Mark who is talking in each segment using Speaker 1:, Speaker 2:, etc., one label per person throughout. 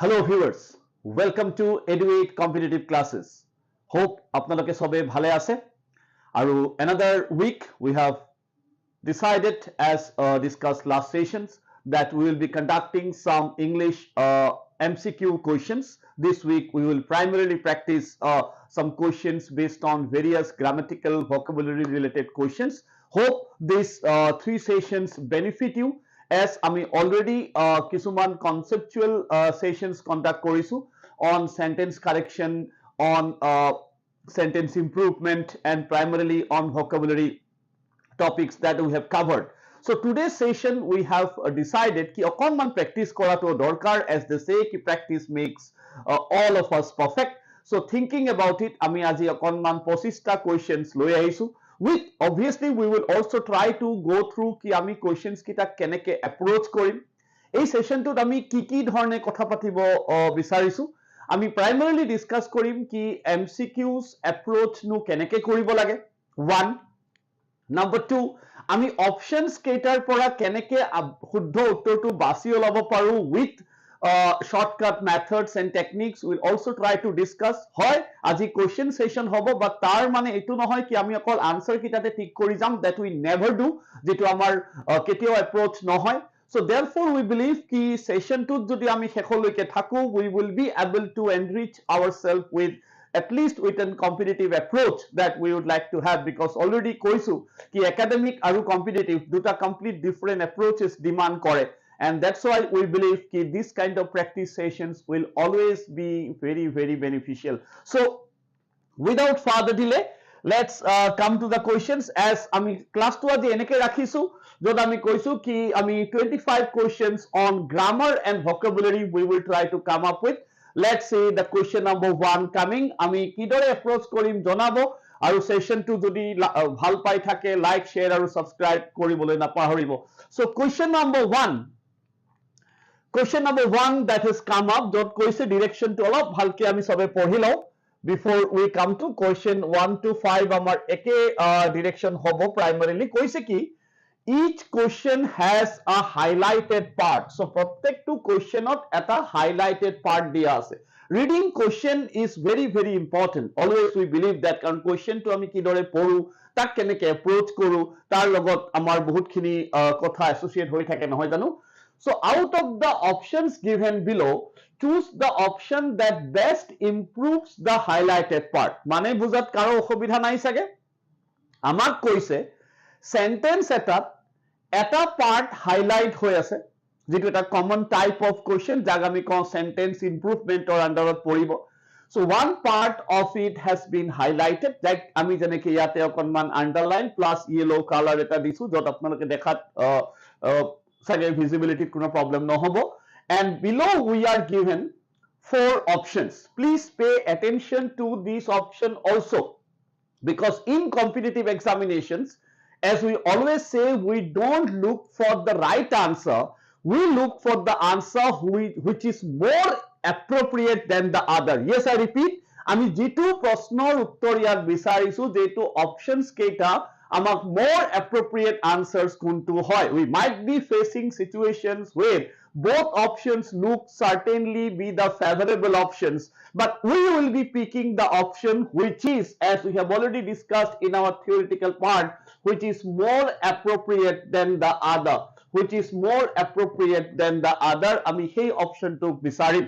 Speaker 1: Hello viewers, welcome to EduAid Competitive Classes. Hope apnaloke sobe bhale ase. Aru another week we have decided as discussed last sessions that we will be conducting some English MCQ questions. This week we will primarily practice some questions based on various grammatical vocabulary related questions. Hope these three sessions benefit you. As আমি already কিছুমান conceptual sessions conduct কৰিছো on sentence correction, on sentence improvement and primarily on vocabulary topics that we have covered. So today's session we have decided ki okonman practice korato dorkar, as they say ki practice makes all of us perfect. So thinking about it, ami aji okonman 25ta questions loi ahisu. With obviously we will also try to go through ki ami questions kita keneke approach korim. Ei session tut ami ki dhorone kotha patibo bisarisu. Ami primarily discuss korim ki MCQs approach nu keneke koribo lage. One. Number two, আমি options কেইটাৰ পৰা কেনেকে শুদ্ধ উত্তৰটো বাছি ওলাব পাৰো with shortcut methods and techniques. We'll also try to discuss. হয় আজি question session হ'ব, but তাৰ মানে এটো নহয় কি আমি অকল answer কিটাতে ঠিক কৰি যাম. That we never do, যেটো আমাৰ কেতিয়াও approach নহয়. So therefore we believe ki session 2 যদি আমি শেষলৈকে থাকো, we will be able to enrich ourselves with at least with a competitive approach that we would like to have, because already koisu ki academic aru competitive duta complete different approaches demand kore, and that's why we believe ki this kind of practice sessions will always be very beneficial. So without further delay, let's come to the questions. As ami class 2 aji eneke rakhisu jod ami koisu ki ami 25 questions on grammar and vocabulary we will try to come up with. Let's see the question number 1 coming. আমি কিদৰে approach কৰিম জনাবো, আৰু session 2 যদি ভাল পাই থাকে like share আৰু subscribe কৰিবলৈ নাপাহৰিব. So question number 1 that has come up যত কৈছে direction টো অলপ ভালকে আমি সবে পঢ়ি লও before we come to question 1 to 5. আমাৰ একে direction হ'ব primarily. কৈছে কি each question has a highlighted part. So প্ৰত্যেকটো questionত এটা highlighted part দিয়া আছে. Reading question is very important. Always we believe that কারণ question টো আমি কিদৰে পঢ়ো, তাক কেনেকে approach কৰো, তাৰ লগত আমাৰ বহুতখিনি কথা associate হৈ থাকে নহয় জানো. So out of the options given below, choose the option that best improves the highlighted part. মানে বুজাত কাৰো অসুবিধা নাই সাগে. আমাক কৈছে sentence এটা part highlight হৈ আছে, যেটো এটা common type of question যাক আমি কওঁ sentence improvement or underত পৰিব. So one part of it has been highlighted, like আমি যেনেকে ইয়াতে অকনমান underline plus yellow color এটা দিছো যত আপোনালোকে দেখাত সাগে visibility কোনো problem নহব. And below we are given 4 options. Please pay attention to this option also, because in competitive examinations, as we always say, we don't look for the right answer, we look for the answer which is more appropriate than the other. Yes, I repeat, আমি যেটো প্ৰশ্নৰ উত্তৰ ইয়াত বিচাৰিছো, যেটো options কেইটা আমাক more appropriate answers কোনটো হয়. We might be facing situations where both options look certainly be the favorable options, but we will be picking the option which is, as we have already discussed in our theoretical part, which is more appropriate than the other, which is more appropriate than the other. আমি সেই option টো বিচাৰিম.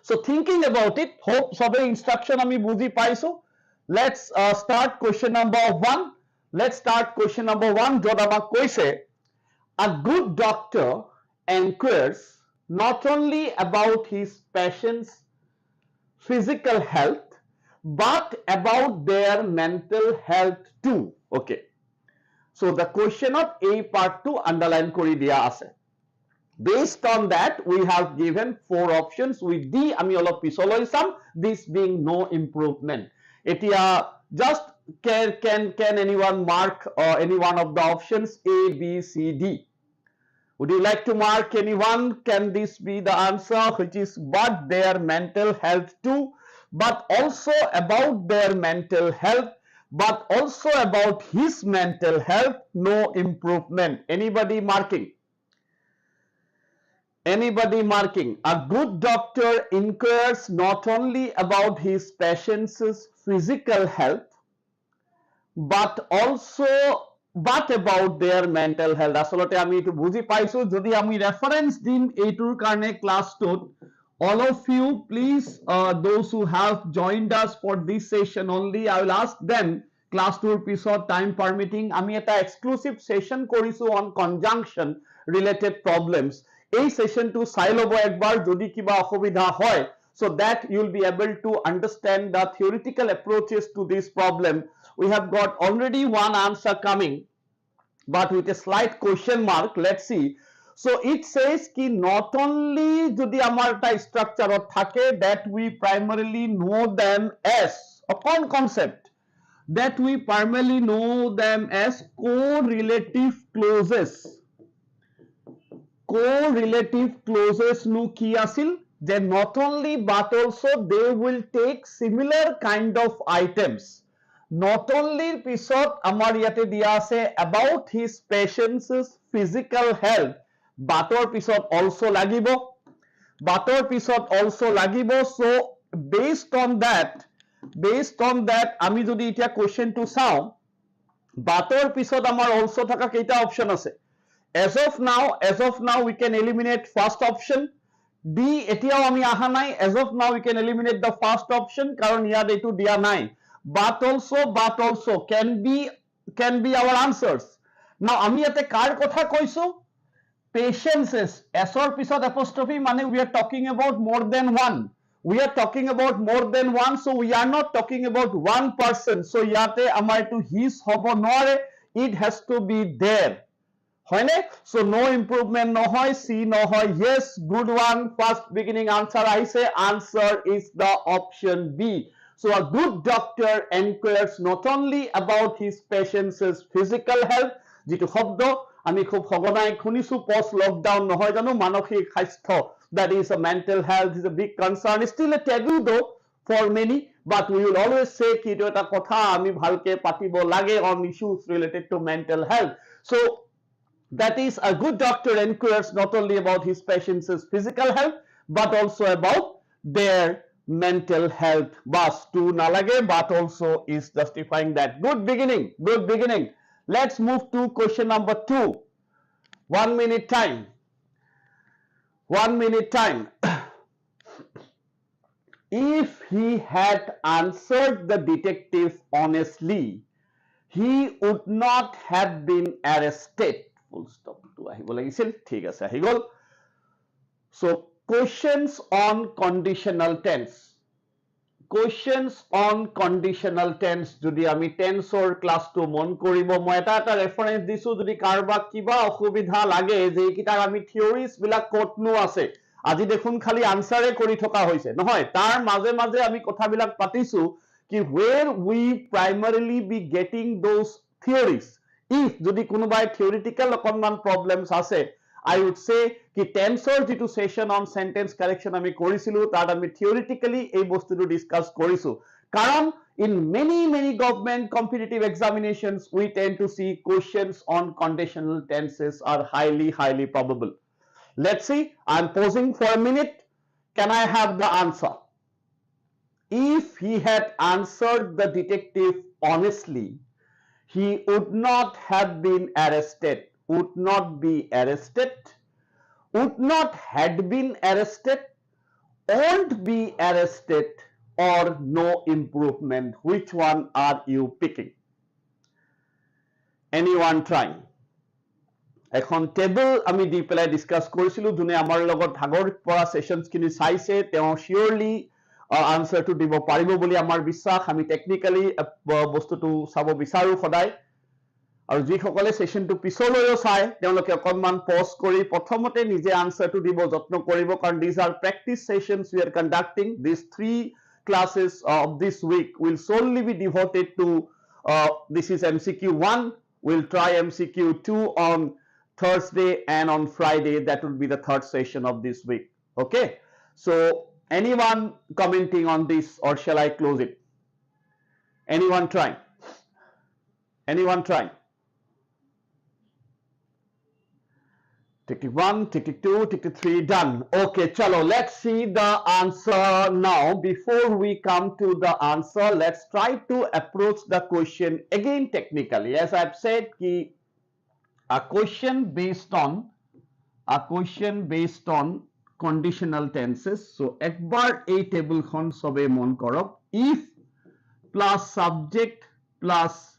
Speaker 1: So thinking about it, hope সবে instruction আমি বুজি পাইছো. Let's start question number 1. Let's start question number 1 যত আমাক কৈছে a good doctor inquires not only about his patient's physical health but about their mental health too. Okay, so the question of a part to underline kori dia ase. Based on that, we have given 4 options with D ami olop pisoloi sam, this being no improvement. Etia just can anyone mark any one of the options A, B, C, D? Would you like to mark anyone? Can this be the answer, which is but their mental health too, but also about their mental health, but also about his mental health, no improvement? Anybody marking? Anybody marking? A good doctor inquires not only about his patient's physical health, but about their mental health. আসলে আমি একটু বুঝি পাইছো যদি আমি reference দিম এইটোৰ কাৰণে ক্লাছটোত all of you please those who have joined us for this session only I will ask them class 2 পিছত time permitting আমি এটা exclusive session কৰিছো on conjunction related problems এই সেশনটো চাই লব একবাৰ যদি কিবা অসুবিধা হয় so that you will be able to understand the theoretical approaches to this problem. We have got already one answer coming but with a slight question mark. Let's see. So it says ki not only jodi amar ta structure thake that we primarily know them as upon concept that we primarily know them as correlative clauses. Correlative clauses nu ki asil যে not only but also they will take similar kind of items. Not only pisot amar yate dia ase about his patient's physical health but or pisot also lagibo so based on that ami jodi etia question to sao but or pisot amar also thaka keita option ase as of now we can eliminate first option D এতিয়াও আমি আহা নাই as of now we can eliminate the first option কারণ ইয়াত এটো দিয়া নাই but also can be our answers. Now আমি ইয়াতে কার কথা কইছো patients s or পিছত apostrophe মানে we are talking about more than one so we are not talking about one person so ইয়াতে আমাৰ এটো his হব নোৱাৰে it has to be there. So no improvement no hoy C no hoy yes good one first beginning answer I say answer is the option B. So a good doctor inquires not only about his patient's physical health jitu shobdo ami khub hogonai khunisu post lockdown no hoy jano manoshik swaस्थ্য that is a mental health is a big concern it's still a taboo though for many but we will always say ki eto eta kotha ami bhalke patibo lage on issues related to mental health. So that is a good doctor inquires not only about his patient's physical health but also about their mental health. Bas to nalage but also is justifying that. Good beginning. Let's move to question number 2. 1 minute time. If he had answered the detective honestly he would not have been arrested. Full stop to আহিব লাগিছিল ঠিক আছে আহি গল. So questions on conditional tense যদি আমি tense or class to মন কৰিব মই এটা reference দিছো যদি কারবা কিবা অসুবিধা লাগে যে কিটা আমি theories বিলাক কতনো আছে আজি দেখুন খালি আনসারে কৰি থকা হৈছে নহয় তাৰ মাঝে আমি কথাবিলাক পাতিছো কি where we primarily be getting those theories. If যদি কোনোবাই theoretical অকনমান problems আছে I would say ki tensor jitu session on sentence correction ami korisilu tat ami theoretically ei bostutu discuss korisu karon in many government competitive examinations we tend to see questions on conditional tenses are highly probable. Let's see, I'm pausing for a minute. Can I have the answer? If he had answered the detective honestly he would not have been arrested. Would not be arrested, would not had been arrested, won't be arrested, or no improvement. Which one are you picking? Anyone trying? এখন table আমি দি পেলাই discuss কৰিছিলো যোনে আমাৰ লগত আগৰ পৰা sessions কিনি চাইছে তেওঁ শিওৰলি আনসাৰটো দিব পাৰিব বুলি আমাৰ বিশ্বাস আমি টেকনিক্যালি বস্তুটো চাব বিচাৰো সদায় আৰু যিসকলে সেশনটো পিছলৈও চাই তেওঁলোকে অকনমান পজ কৰি প্ৰথমতে নিজে আনসাৰটো দিব যত্ন কৰিব কাৰণ these are practice sessions we are conducting. These 3 classes of this week will solely be devoted to this is MCQ 1. We'll try MCQ 2 on Thursday and on Friday. That will be the 3rd session of this week. Okay, so anyone commenting on this or shall I close it? Anyone trying? Tick 1, tick 2, tick 3, done. Okay, chalo, let's see the answer now. Before we come to the answer, let's try to approach the question again technically. As I've said, a question based on conditional tenses. So, ekbar a table khon sobe mon korok. If plus subject plus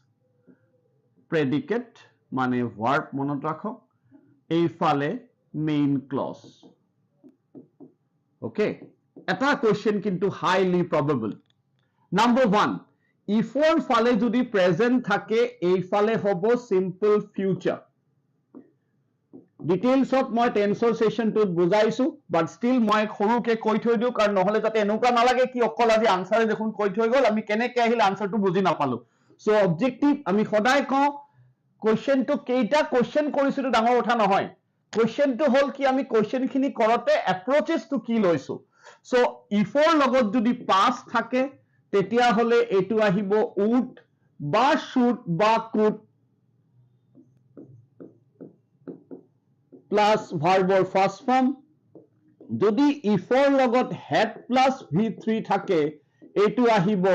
Speaker 1: predicate মানে verb মনত রাখো এইফালে main clause ওকে এটা question কিন্তু highly probable number 1 ইফৰ ফালে যদি present থাকে এইফালে হ'ব সিম্পল ফিউচাৰ ডিটেইলছত মই টেন্সৰ সেশনটোত বুজাইছো বাট ষ্টিল মই সৰুকে কৈ থৈ দিও কাৰণ নহলে যাতে এনেকুৱা নালাগে কি অকল আজি আনসাৰে দেখোন কৈ থৈ গল আমি কেনেকৈ আহিল আনসাৰটো বুজি নাপালো সো অবজেক্টিভ আমি সদায় কওঁ question to কেইটা question কৰিছিলো ডাঙৰ কথা নহয় question to হল কি আমি question খিনি কৰতে approaches to কি লৈছো so if or লগত যদি past থাকে তেতিয়া হলে এটো আহিব would বা should বা could plus verb or first form যদি if or লগত had plus v3 থাকে এটো আহিব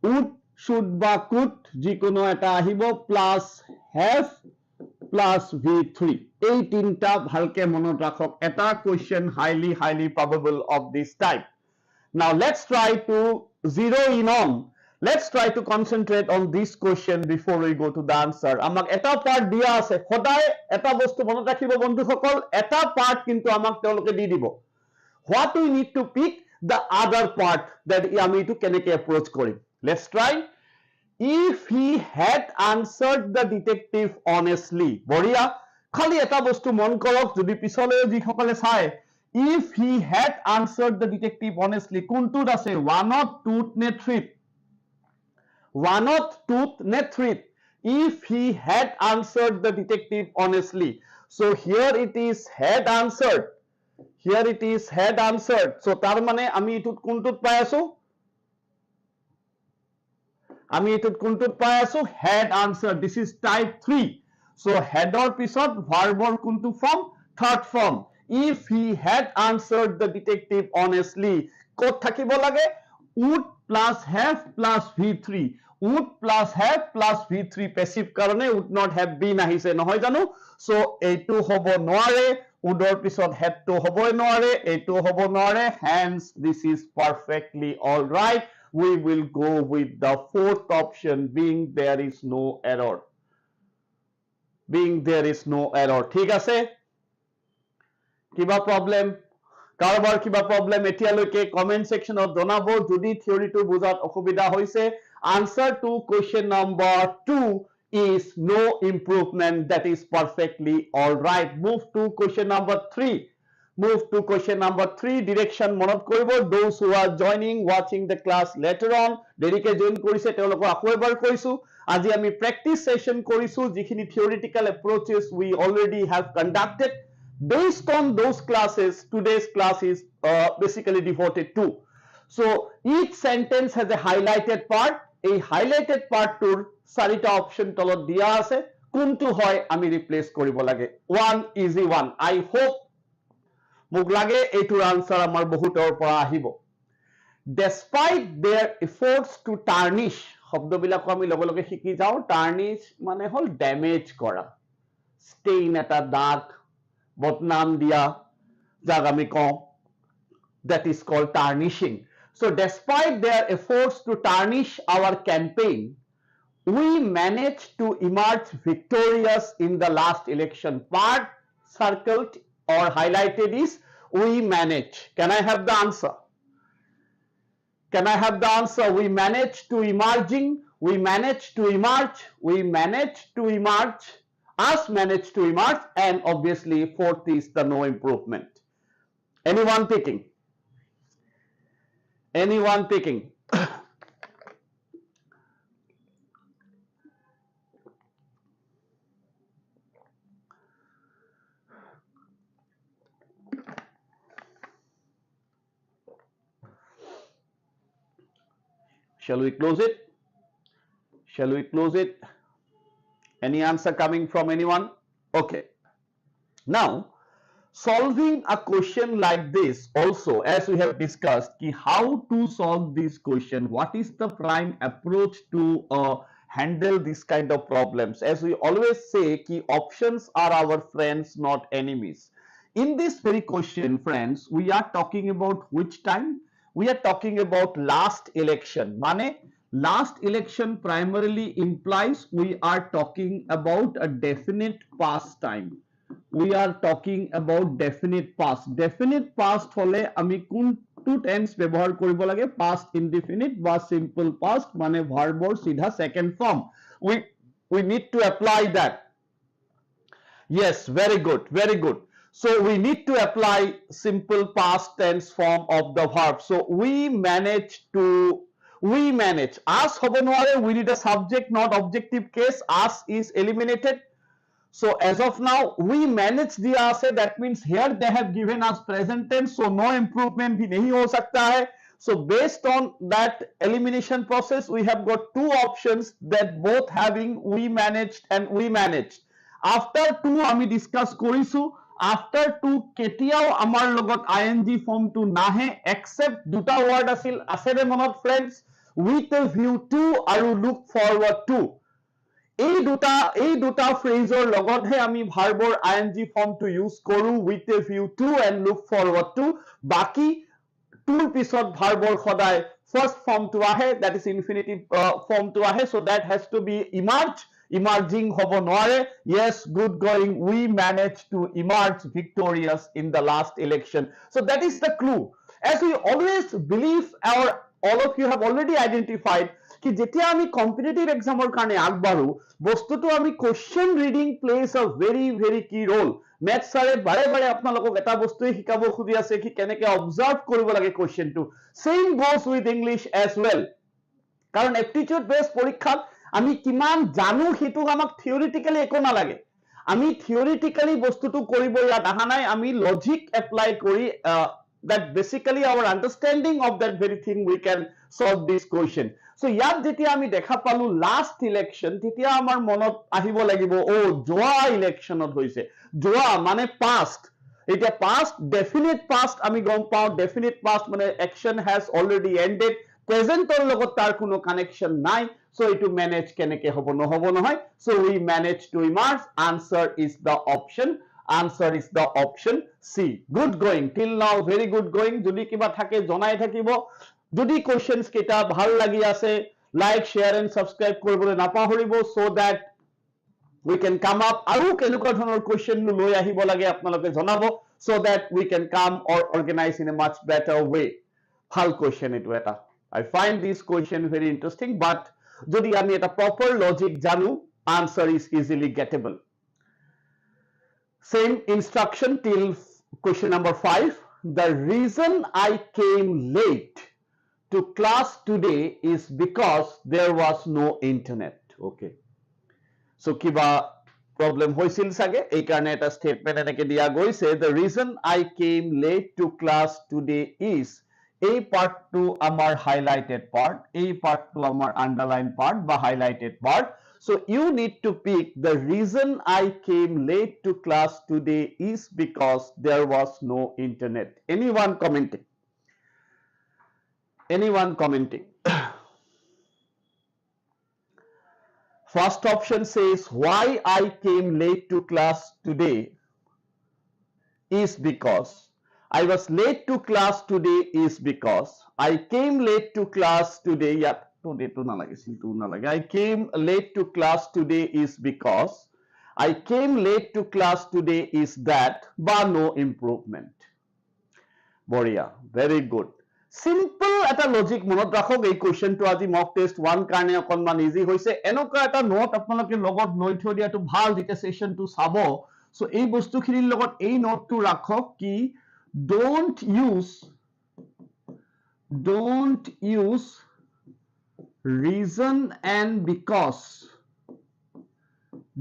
Speaker 1: would should বা could যিকোনো এটা আহিব plus have plus v3 এই তিনটা ভালকে মনত রাখক এটা question highly probable of this type now let's try to zero in on let's try to concentrate on this question before we go to the answer আমাক এটা পার্ট দিয়া আছে সদায় এটা বস্তু মনত রাখিব বন্ধুসকল এটা পার্ট কিন্তু আমাক তেওঁলোকে দি দিব what we need to pick the other part that আমি এটো কেনেকৈ approach Karim let's try if he had answered the detective honestly বঢ়িয়া খালি এটা বস্তু মন কৰক যদি পিছলৈ যি সকলে চায় if he had answered the detective honestly কোনটোত আছে one of tooth নে three if he had answered the detective honestly so here it is had answered so তাৰ মানে আমি এটোত কোনটোত পাই আছো আমি এটোত কোনটোত পাই আছো had answered this is type 3 so had or পিছত verb or কোনটো form third form if he had answered the detective honestly কত থাকিব লাগে would plus have plus v3 would plus have plus v3 passive karone would not have been আহিছে নহয় জানো so এইটো হ'ব নোৱাৰে would or পিছত had to হ'বই নোৱাৰে এইটো হ'ব নোৱাৰে hence this is perfectly all right we will go with the fourth option being there is no error ঠিক আছে কিবা প্রবলেম কারবার কিবা প্রবলেম এতিয়ালৈকে কমেন্ট সেকশনত জনাব যদি থিওরিটো বুজাত অসুবিধা হৈছে answer to question number 2 is no improvement that is perfectly all right move to question number 3 direction মনত কৰিব those who are joining watching the class later on দেৰিকে জয়েন কৰিছে তেওঁলোকক আকৌ এবাৰ কৈছো আজি আমি প্ৰ্যাকটিস সেশন কৰিছো যিখিনি theoretical approaches we already have conducted based on those classes today's class is basically devoted to so each sentence has a highlighted part এই highlighted part tour চাৰিটা অপশন তলত দিয়া আছে কোনটো হয় আমি রিপ্লেস কৰিব লাগে one easy one I hope মোক লাগে এইটোৰ আনসাৰ আমাৰ বহুতৰ পৰা আহিব despite their efforts to tarnish শব্দবিলাক আমি লগে লগে শিকি যাও tarnish মানে হল ড্যামেজ কৰা stain এটা দাগ বদনাম দিয়া যাক আমি কওঁ that is called tarnishing so despite their efforts to tarnish our campaign we managed to emerge victorious in the last election part circled or highlighted is we manage can I have the answer we managed to emerging we managed to emerge us managed to emerge and obviously fourth is the no improvement anyone picking Shall we close it? Any answer coming from anyone? Okay. Now, solving a question like this also, as we have discussed, how to solve this question, what is the prime approach to handle this kind of problems. As we always say, options are our friends, not enemies. In this very question, friends, we are talking about which time? We are talking about last election. Mane, last election primarily implies we are talking about a definite past time. We are talking about definite past. Definite past hole ami কোনটো tense ব্যবহার কৰিব লাগে? Past indefinite বা simple past, মানে verb or সিধা second form. We need to apply that. Yes, very good, very good. So we need to apply simple past tense form of the verb. So we manage. Us hobo noare, we need a subject, not objective case. Us is eliminated. So as of now, we manage the assay. That means here they have given us present tense, so no improvement bhi nahi ho sakta hai. So based on that elimination process, we have got two options, that both having we managed and we managed. After two ami discuss korisu, after two ketiao amar logot ing form to nahe, except duta word asil asere monot friends, with a view to aru look forward to. এই দুটা ফ্ৰেজৰ লগতহে আমি ভাৰ্বৰ ing ফৰ্মটো use কৰো, with a view to and look forward to. বাকি tour পিছত ভাৰ্বৰ সদায় first ফৰ্মটো আহে, that is infinitive ফৰ্মটো আহে. So that has to be emerging হ'ব নোৱাৰে. Yes, good going, we managed to emerge victorious in the last election. So that is the clue. As we always believe, all of you have already identified कि যেতিয়া আমি competitive এক্সামৰ কাৰণে আগবাঢ়ো, বস্তুটো আমি question reading plays আ ভেৰি ভেৰি কি roll. Maths ছাৰে বাৰে বাৰে আপোনালোকক এটা বস্তুৱে শিকাব খুজি আছে কি কেনেকৈ অবজাৰ্ভ কৰিব লাগে কোৱেশ্চনটো. Same goes with English as well. কাৰণ এপ্টিটিউড বেছ পৰীক্ষাত আমি কিমান জানো সেইটো আমাক থিয়ৰিটিকেলি একো নালাগে. আমি থিয়ৰিটিকেলি বস্তুটো কৰিব ইয়াত অহা নাই, আমি লজিক এপ্লাই কৰি that basically our understanding of that very thing we can solve this question. So ইয়াত যেতিয়া আমি দেখা পালো last election, তেতিয়া আমাৰ মনত আহিব লাগিব ও যোৱা ইলেকশনত হৈছে. যোৱা মানে past. এতিয়া past, definite past আমি গম পাওঁ, definite past মানে action has already ended. Present ৰ লগত তাৰ কোনো connection নাই. So এইটো manage কেনেকে হ'ব নহ'ব নহয়. So we manage to emerge. Answer is the option. Answer is the option C. Good going till now, very good going. যদি কিবা থাকে জনাই থাকিব. যদি questions কেইটা ভাল লাগি আছে, like, share and subscribe কৰিবলৈ নাপাহৰিব, so that we can come up আৰু কেনেকুৱা ধৰণৰ question লৈ আহিব লাগে আপোনালোকে জনাব, so that we can come or organize in a much better way. ভাল question এইটো এটা. I find this question very interesting, but যদি আমি এটা proper logic জানো, answer is easily gettable. Same instruction till question number 5. The reason I came late to class today is because there was no internet. Okay. So kiba problem hoisil sage, ei karone eta statement eneke dia goise. The reason I came late to class today is, a part to amar highlighted part, a part to amar underlined part ba highlighted part. So you need to pick the reason I came late to class today is because there was no internet. Anyone commenting? Anyone commenting? First option says why I came late to class today is because. I was late to class today is because. I came late to class today. Yeah. I came late to class today is because. I came late to class today is that, but no improvement. Boria, very good. Simple eta logic monot rakhok. Ei question to আজি mock test 1 karone okonman easy hoise. Enoka eta note apnaloke logot loi thoi dia to bhal dite session to sabo. So ei bostu khinir logot ei note to rakhok ki don't use reason and because.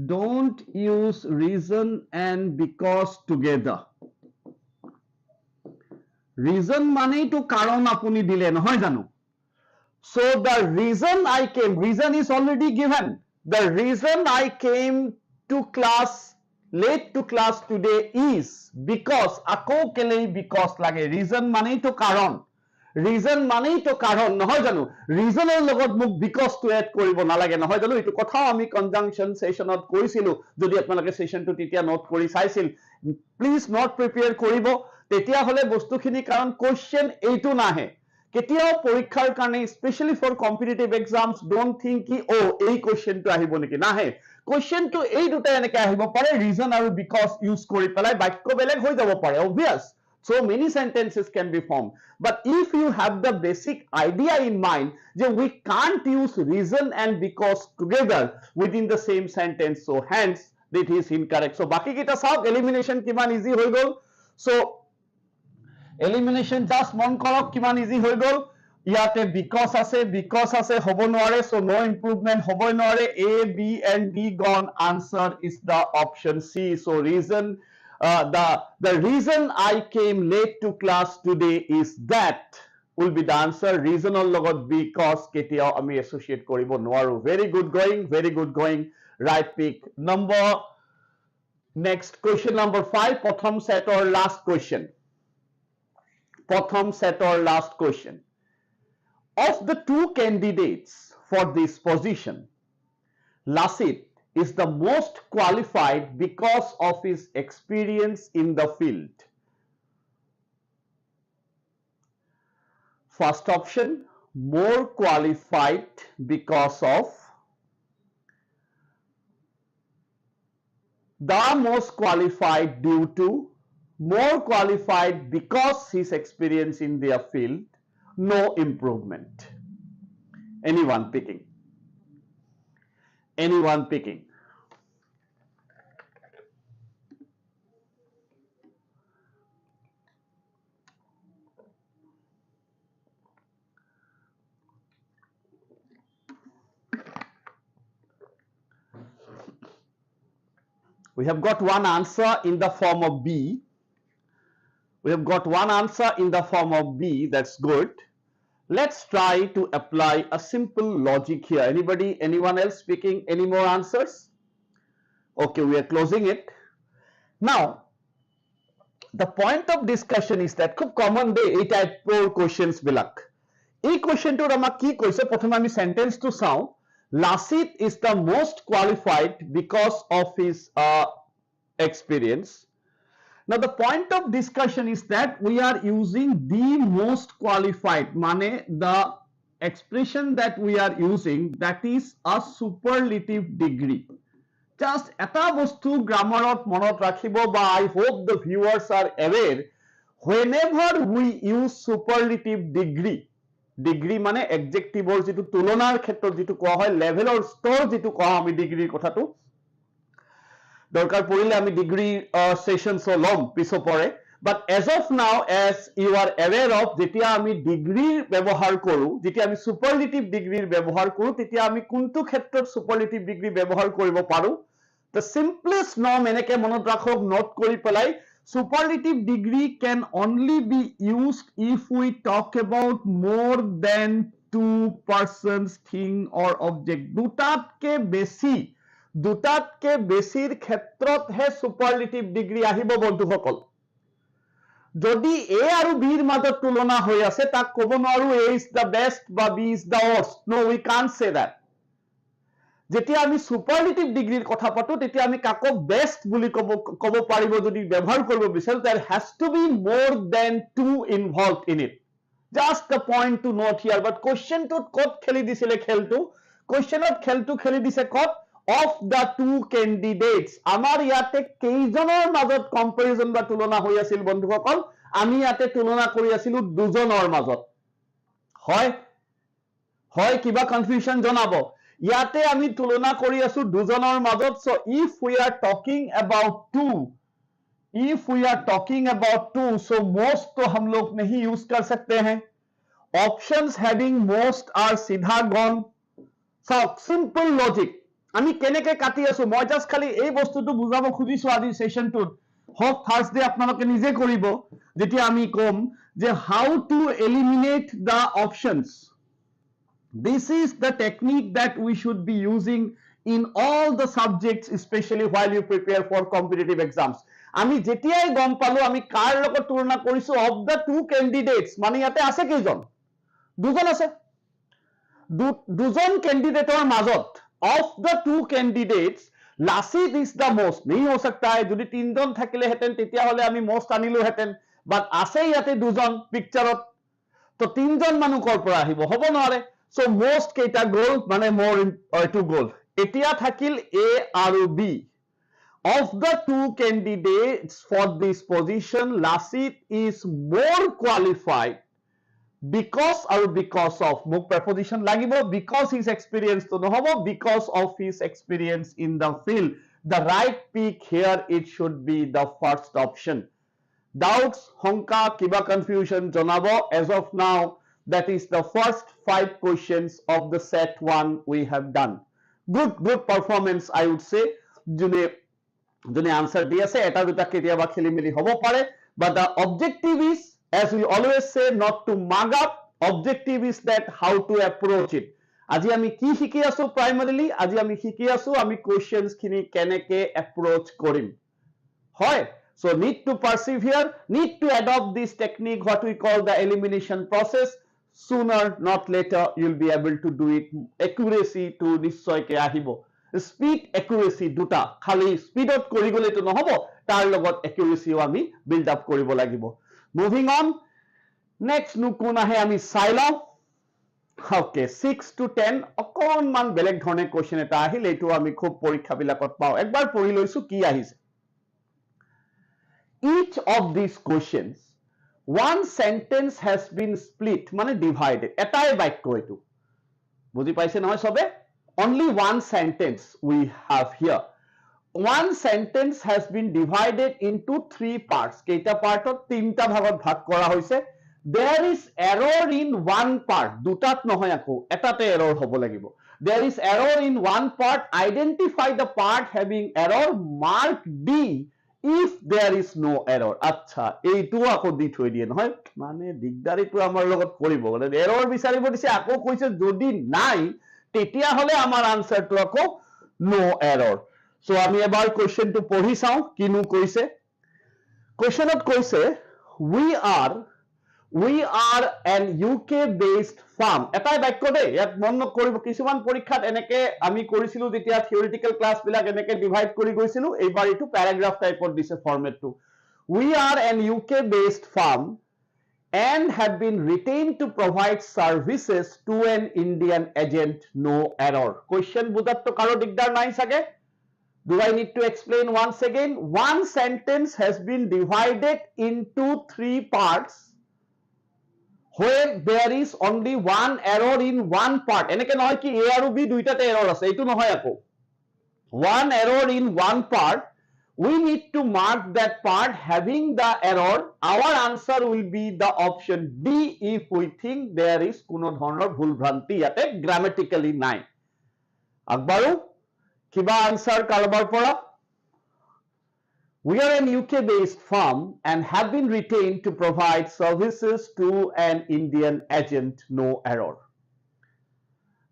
Speaker 1: Don't use reason and because together. Reason মানে to karon apuni dile নহয় jano. So the reason I came, reason is already given. The reason I came to class late to class today is because আকৌ কেলেই because লাগে reason মানেই তো কাৰণ reason মানেই তো কাৰণ নহয় জানো reasonৰ লগত মোক because to add কৰিব নালাগে নহয় জানো এইটো কথাও আমি conjunction sessionত কৰিছিলো যদি আপোনালোকে sessionটো তেতিয়া নোট কৰি চাইছিল প্লিজ নোট প্ৰিপেয়াৰ কৰিব তেতিয়া হলে বস্তুখিনি কাৰণ question এইটো নাহে কেতিয়াও পৰীক্ষাৰ কাৰণে specially for competitive exams don't think কি ও এই কোশ্চেনটো আহিব নেকি নাহে কোশ্চেনটো এই দুটা এনেকৈ আহিব পাৰে ৰিজন আৰু বিকজ ইউজ কৰি পেলাই বাক্য বেলেগ হৈ যাব পাৰে obvious so many sentences can be formed but if you have the basic idea in mind that we can't use reason and because together within the same sentence so hence that is incorrect so baki kita saab elimination kiman easy hoy gol so elimination just মন কৰক কিমান easy হৈ গল ইয়াতে because আছে হ'ব নোৱাৰে so no improvement হ'ব নোৱাৰে a b and d gone answer is the option c so reason the reason I came late to class today is that will be the answer reasonৰ লগত because কেতিয়াও আমি associate কৰিব নোৱাৰো very good going right pick number next question number 5 প্ৰথম set or last question Pratham set or last question. Of the two candidates for this position, Lasit is the most qualified because of his experience in the field. First option, more qualified because of the most qualified due to more qualified because his experience in their field, no improvement. Anyone picking? Anyone picking? We have got one answer in the form of B. We have got one answer in the form of B. That's good. Let's try to apply a simple logic here. Anybody, anyone else speaking any more answers? Okay, we are closing it. Now, the point of discussion is that খুব common day এই টাইপৰ questions বিলাক এই questionটোৰ আমাক কি কৈছে প্ৰথমে আমি sentence টো চাওঁ Lasit is the most qualified because of his experience. Now the point of discussion is that we are using the most qualified mane the expression that we are using that is a superlative degree just eta bostu grammar ot monot rakhibo ba I hope the viewers are aware whenever we use superlative degree mane adjective or jitu tulonar khetrot jitu koa hoy level or stor jitu koa ami degree kothatu দরকার পড়লে আমি degree sessions লম পিছো পরে but as of now as you are aware of যেতিয়া আমি ডিগ্রিৰ ব্যৱহাৰ কৰো যেতিয়া আমি সুপাৰলেটিভ ডিগ্রিৰ ব্যৱহাৰ কৰো তেতিয়া আমি কোনটো ক্ষেত্ৰত সুপাৰলেটিভ ডিগ্রি ব্যৱহাৰ কৰিব পাৰো the simplest norm এনেকে মনত ৰাখক নোট কৰি পেলাই superlative degree can only be used if we talk about more than two persons thing or object দুটাতকে বেছি দুটাতকে বেছিৰ ক্ষেত্ৰতহে সুপাৰলেটিভ ডিগ্ৰী আহিব বন্ধুসকল যদি এ আৰু বিৰ মাজত তুলনা হৈ আছে তাক ক'ব নোৱাৰো এ ইজ দা বেষ্ট বা B is the worst no we can't say that যেতিয়া আমি সুপাৰলেটিভ ডিগ্ৰীৰ কথা পাতো তেতিয়া আমি কাকো বেষ্ট বুলি ক'ব পাৰিব যদি ব্যৱহাৰ কৰিব বিচাৰো there has to be more than two involved in it just the point to note here but question to ক'ত খেলি দিছিলে খেলটো questionত খেলটো খেলি দিছে ক'ত of the two candidates amar yate keijoner majot comparison ba tulona hoi asil bondhuসকল ami yate tulona kori asilu dujonor majot hoy kiba confusion janabo yate ami tulona kori asu dujonor majot so if we are talking about two so most to hum log nahi use kar sakte hain options having most are sidha gone so simple logic আমি কেনেকে কাটি আছো মই just খালি এই বস্তুটো বুজাব খুজিছো আজি সেশনটোত হোপ থার্সডে আপোনালোকে নিজে কৰিব যেতিয়া আমি কম যে how to eliminate the options this is the technique that we should be using in all the subjects, especially while you prepare for competitive exams. আমি যেতিয়াই গম পালো আমি কাৰ লগত তুলনা কৰিছো of the two candidates, মানে ইয়াতে আছে কেইজন? দুজন আছে। দুজন ক্যান্ডিডেটৰ মাজত of the two candidates Lasit is the most, नहीं हो सकता है, যদি তিনজন থাকিলে হেতেন তেতিয়া হলে আমি most আনিলো হেতেন, বাট আছে ইয়াতে দুজন পিকচাৰত, তো তিনজন মানুহ কৰ পৰা আহিব, হ'ব নোৱাৰে। সো most কেইটা গ'ল, মানে মোৰ এইটো গ'ল। এতিয়া থাকিল A আৰু B। Of the two candidates for this position, Lasit is more qualified because of মোক preposition লাগিব, because his experience to নহব, because of his experience in the field. The right pick here, it should be the first option. Doubts, honka, kiba confusion janabo. As of now, that is the first 5 questions of the set 1 we have done. Good performance, I would say. June answer di ase eta duta ketiaba kheli meli hobo pare, but the objective is, as we always say, not to mug up. Objective is that how to approach it. Aji ami ki shiki asu primarily, aji ami shiki asu ami questions khini keneke approach korim. Hoy, so need to persevere, need to adopt this technique, what we call the elimination process. Sooner not later you'll be able to do it. Accuracy to nischoy ke ahibo. Speed, accuracy দুটা, খালি স্পিডত কৰি গলে তো নহব, তাৰ লগত accuracy আমি build up কৰিব লাগিব। Moving on, next নো কোন আহে আমি চাই লওঁ। Okay, 6 to 10 অকণমান বেলেগ ধৰণে question এটা আহিল, এইটো আমি খুব পৰীক্ষা বিলাকত পাওঁ। একবাৰ পঢ়ি লৈছো কি আহিছে। Each of these questions, one sentence has been split, মানে divided, এটাই বাক্য এইটো, বুজি পাইছে নহয় সবে? Only one sentence we have here. One sentence has been divided into 3 parts. কেইটা পাৰ্টত? 3টা ভাগত ভাগ কৰা হৈছে। There is error in one part. দুটাত নহয় আকৌ, এটাতে error হ'ব লাগিব। There is error in one part. Identify the part having error. Mark D if there is no error. আচ্ছা, এইটো আকৌ দি থৈ দিয়ে নহয়, মানে দিগদাৰিটো আমাৰ লগত কৰিব, মানে error বিচাৰিব দিছে, আকৌ কৈছে যদি নাই তেতিয়া হলে আমাৰ আনসাৰটো আকৌ no error. So আমি এবাৰ কোৱেশ্চনটো পঢ়ি চাওঁ কিনো কৈছে। কোৱেশ্চনত কৈছে we are an UK based firm. এটাই বাক্য দেই, ইয়াত মন কৰিব, কিছুমান পৰীক্ষাত এনেকে আমি কৰিছিলো যেতিয়া থিওৰিটিকেল ক্লাছ বিলাক এনেকে ডিভাইড কৰি গৈছিলো, এইবাৰ এইটো প্যাৰাগ্ৰাফ টাইপত দিছে ফৰমেটটো। We are an UK based firm and have been retained to provide services to an Indian agent, no error. Question বুজাত তো কাৰো দিগদাৰ নাই সাগে? Do I need to explain once again? One sentence has been divided into 3 parts where there is only one error in one part. এনেকে নহয় কি A আৰু B দুইটাতে error আছে, এইটো নহয় আকৌ। One error in one part. We need to mark that part having the error. Our answer will be the option D if we think there is কোনো ধৰণৰ ভুল ভ্ৰান্তি ইয়াতে grammatically নাই। আকবাৰু কিবা answer কাৰোবাৰ পৰা? We are an UK based firm and have been retained to provide services to an Indian agent, no error.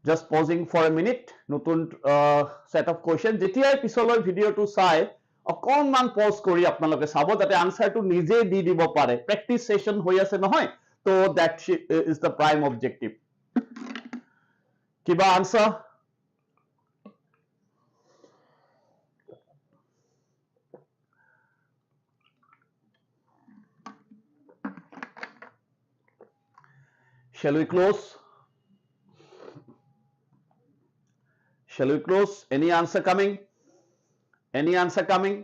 Speaker 1: Just pausing for a minute. নতুন set of questions যেতিয়াই পিছলৈ ভিডিওটো চাই অকণমান পজ কৰি আপোনালোকে চাব যাতে আনসাৰটো নিজে দি দিব পাৰে। প্ৰেক্টিস সেশন হৈ আছে নহয়, তো that is the prime objective. কিবা answer? Shall we close? Shall we close? Any answer coming? Any answer coming?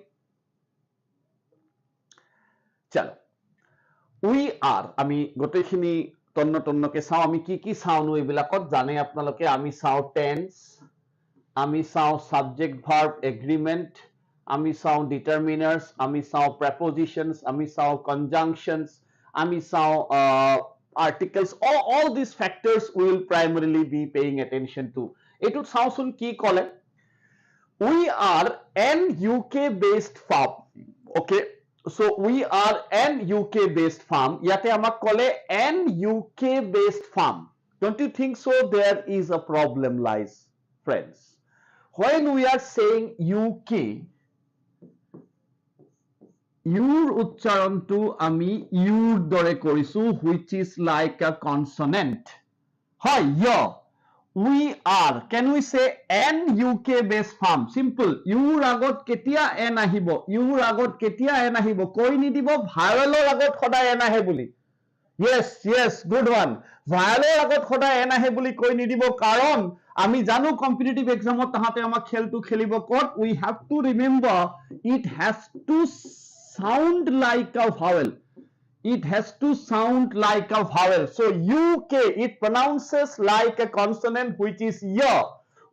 Speaker 1: Chalo. We are, আমি গোটেইখিনি তন্নকে চাওঁ, আমি কি চাওনো এইবিলাকত জানে আপোনালোকে। আমি চাওঁ টেন্স, আমি চাওঁ সাবজেক্ট ভার্ব এগ্রিমেন্ট, আমি চাওঁ ডিটারমিনার্স, আমি চাওঁ প্রেপোজিশনস, আমি চাওঁ কনজাংশনস, আমি চাওঁ articles. All these factors we will primarily be paying attention to. Etu চাওঁচোন কি কলে। We are an UK based firm. Okay, so we are an UK based firm. Yate amak kole an UK based firm. Don't you think so? There is a problem lies, friends. when we are saying UK, your উচ্চাৰণটো আমি your দৰে কৰিছো, which is like a consonant. হয়, your. We are, can we say an UK based firm? Simple. your আগত কেতিয়া n আহিব? your আগত কেতিয়া n আহিব? কৈ নিদিব ভাৱেলৰ আগত সদায় n আহে বুলি. Yes, good one. ভাৱেলৰ আগত সদায় n আহে বুলি কৈ নিদিব, কাৰণ আমি জানো কম্পিটিটিভ এক্সামত তাহাতে আমাক খেলটো খেলিব ক'ত? We have to remember it has to sound like a vowel. It has to sound like a vowel. So UK, it pronounces like a consonant, which is ya.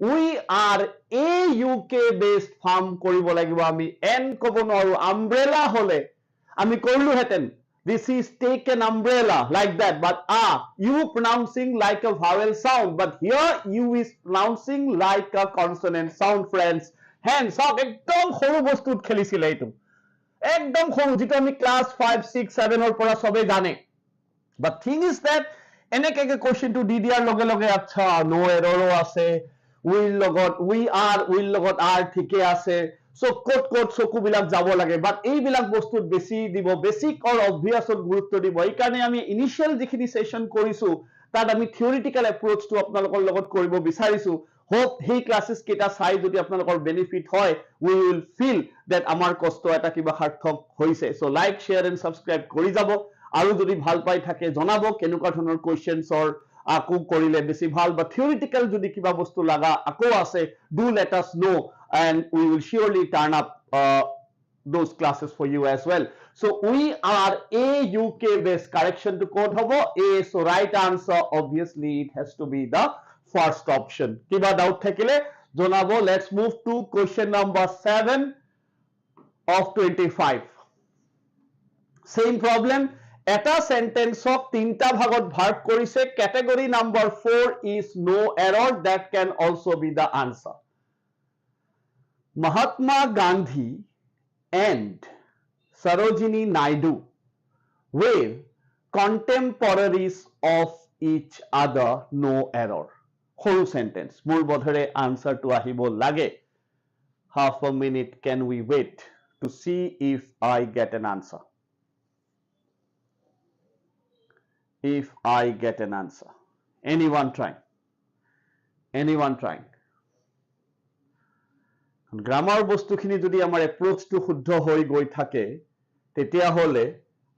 Speaker 1: We are a UK based firm কৰিব লাগিব আমি, n ক'ব নোৱাৰো। umbrella হলে আমি কৰিলো হেতেন, this is take an umbrella like that, but you pronouncing like a vowel sound, but here you is pronouncing like a consonant sound, friends. Hence একদম সৰু বস্তুত খেলিছিলে এইটো, একদম সৰু, যেটো আমি ক্লাস 5 6 7 ৰ পৰা সবে জানে। but thing is that এনেকে কোৱেশ্চনটো দি দিয়াৰ লগে লগে আচ্ছা নো এৰৰো আছে, will লগত are ঠিকে আছে, so ক'ত চকু বিলাক যাব লাগে, but এইবিলাক বস্তুত বেছি দিব, বেসিক অৰ অবভিয়াছত গুৰুত্ব দিব। এই কাৰণে আমি ইনিশিয়াল যিখিনি সেশন কৰিছো তাত আমি থিওৰিটিক্যাল এপ্ৰোচটো আপোনালোকৰ লগত কৰিব বিচাৰিছো। হোপ সেই ক্লাसेস কেইটা চাই যদি আপোনালোকৰ বেনিফিট হয়, we will feel that আমাৰ কষ্ট এটা কিবা সাৰ্থক হৈছে। so like share and subscribe কৰি যাব, আৰু যদি ভাল পাই থাকে জনাব কেনেকুৱা ধৰণৰ কোৱেশ্চনছৰ আকৌ কৰিলে বেছি ভাল, বা থিওৰিটিক্যাল যদি কিবা বস্তু লাগা আকৌ আছে, do let us know and we will surely turn up those classes for you as well. so we are a UK based, correction to code hobo a, so right answer obviously it has to be the first option. কিবা doubt থাকিলে জনাব। let's move to question number 7 of 25. same problem, এটা সেন্টেন্সক তিনটা ভাগত ভাগ কৰিছে, category number 4 is no error, that can also be the answer. Mahatma Gandhi and Sarojini Naidu were contemporaries of each other, no error. Whole sentence, মোৰ বোধৰে answerটো আহিব লাগে। half a minute, can we wait to see if I get an answer? If I get an answer. Anyone trying? Grammar বস্তুখিনি যদি আমার এপ্রোচটো শুদ্ধ হৈ গৈ থাকে তেতিয়া হলে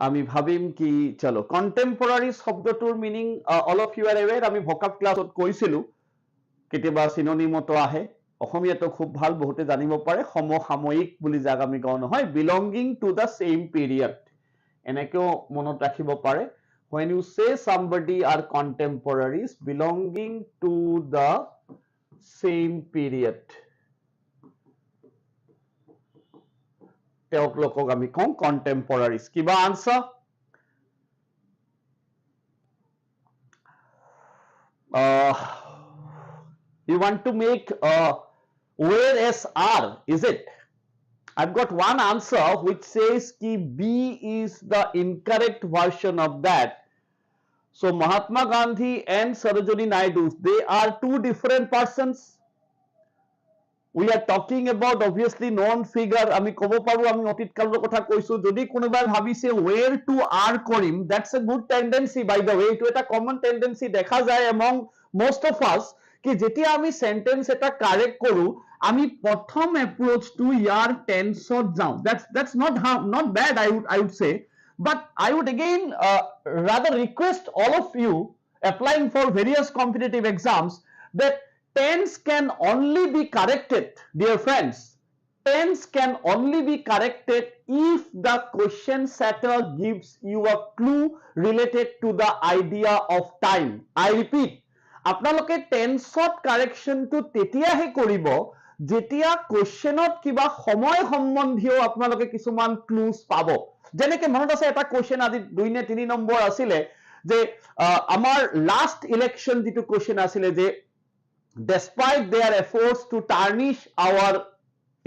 Speaker 1: আমি ভাবিম কি, চলো কন্টেম্পোৰাৰী শব্দটোৰ meaning all of you are aware, আমি ভোকাব ক্লাছত কৈছিলো, কেতিয়াবা সিনোনিমতো আহে, অসমীয়াটো খুব ভাল বহুতে জানিব পাৰে, সমসাময়িক বুলি যাক আমি কওঁ নহয়, belonging to the same period, এনেকেও মনত ৰাখিব পাৰে। when you say somebody are contemporaries belonging to the same period, তেওঁক লোকক আমি কওঁ contemporaries। কিবা answer? You want to make where SR, is it? I've got one answer which says ki B is the incorrect version of that. So Mahatma Gandhi and Sarojini Naidu, they are two different persons. We are talking about obviously known figure, আমি কব পাৰো আমি অতীত কালৰ কথা কৈছো। যদি কোনোবাই ভাবিছে where to are Karim, that's a good tendency by the way, এইটো এটা common tendency দেখা যায় among most of us, কি যেতিয়া আমি সেন্টেন্স এটা কারেক্ট কৰো আমি প্ৰথম এপ্ৰোচটো ইয়াৰ টেন্সত যাওঁ, that's not bad, I would say, but I would again rather request all of you applying for various competitive exams that tense can only be corrected, dear friends, tense can only be corrected if the question setter gives you a clue related to the idea of time. I repeat, আপোনালোকে টেন্সত কারেকশনটো তেতিয়াহে কৰিব যেতিয়া কোৱেশ্চনত কিবা সময় সম্বন্ধীয় আপোনালোকে কিছুমান clues পাব। যেনেকে মনত আছে এটা কোৱেশ্চন আজি 2 নে 3 নম্বৰ আছিলে যে আমাৰ লাষ্ট ইলেকশন যেটো কোৱেশ্চন আছিলে যে despite their efforts to tarnish our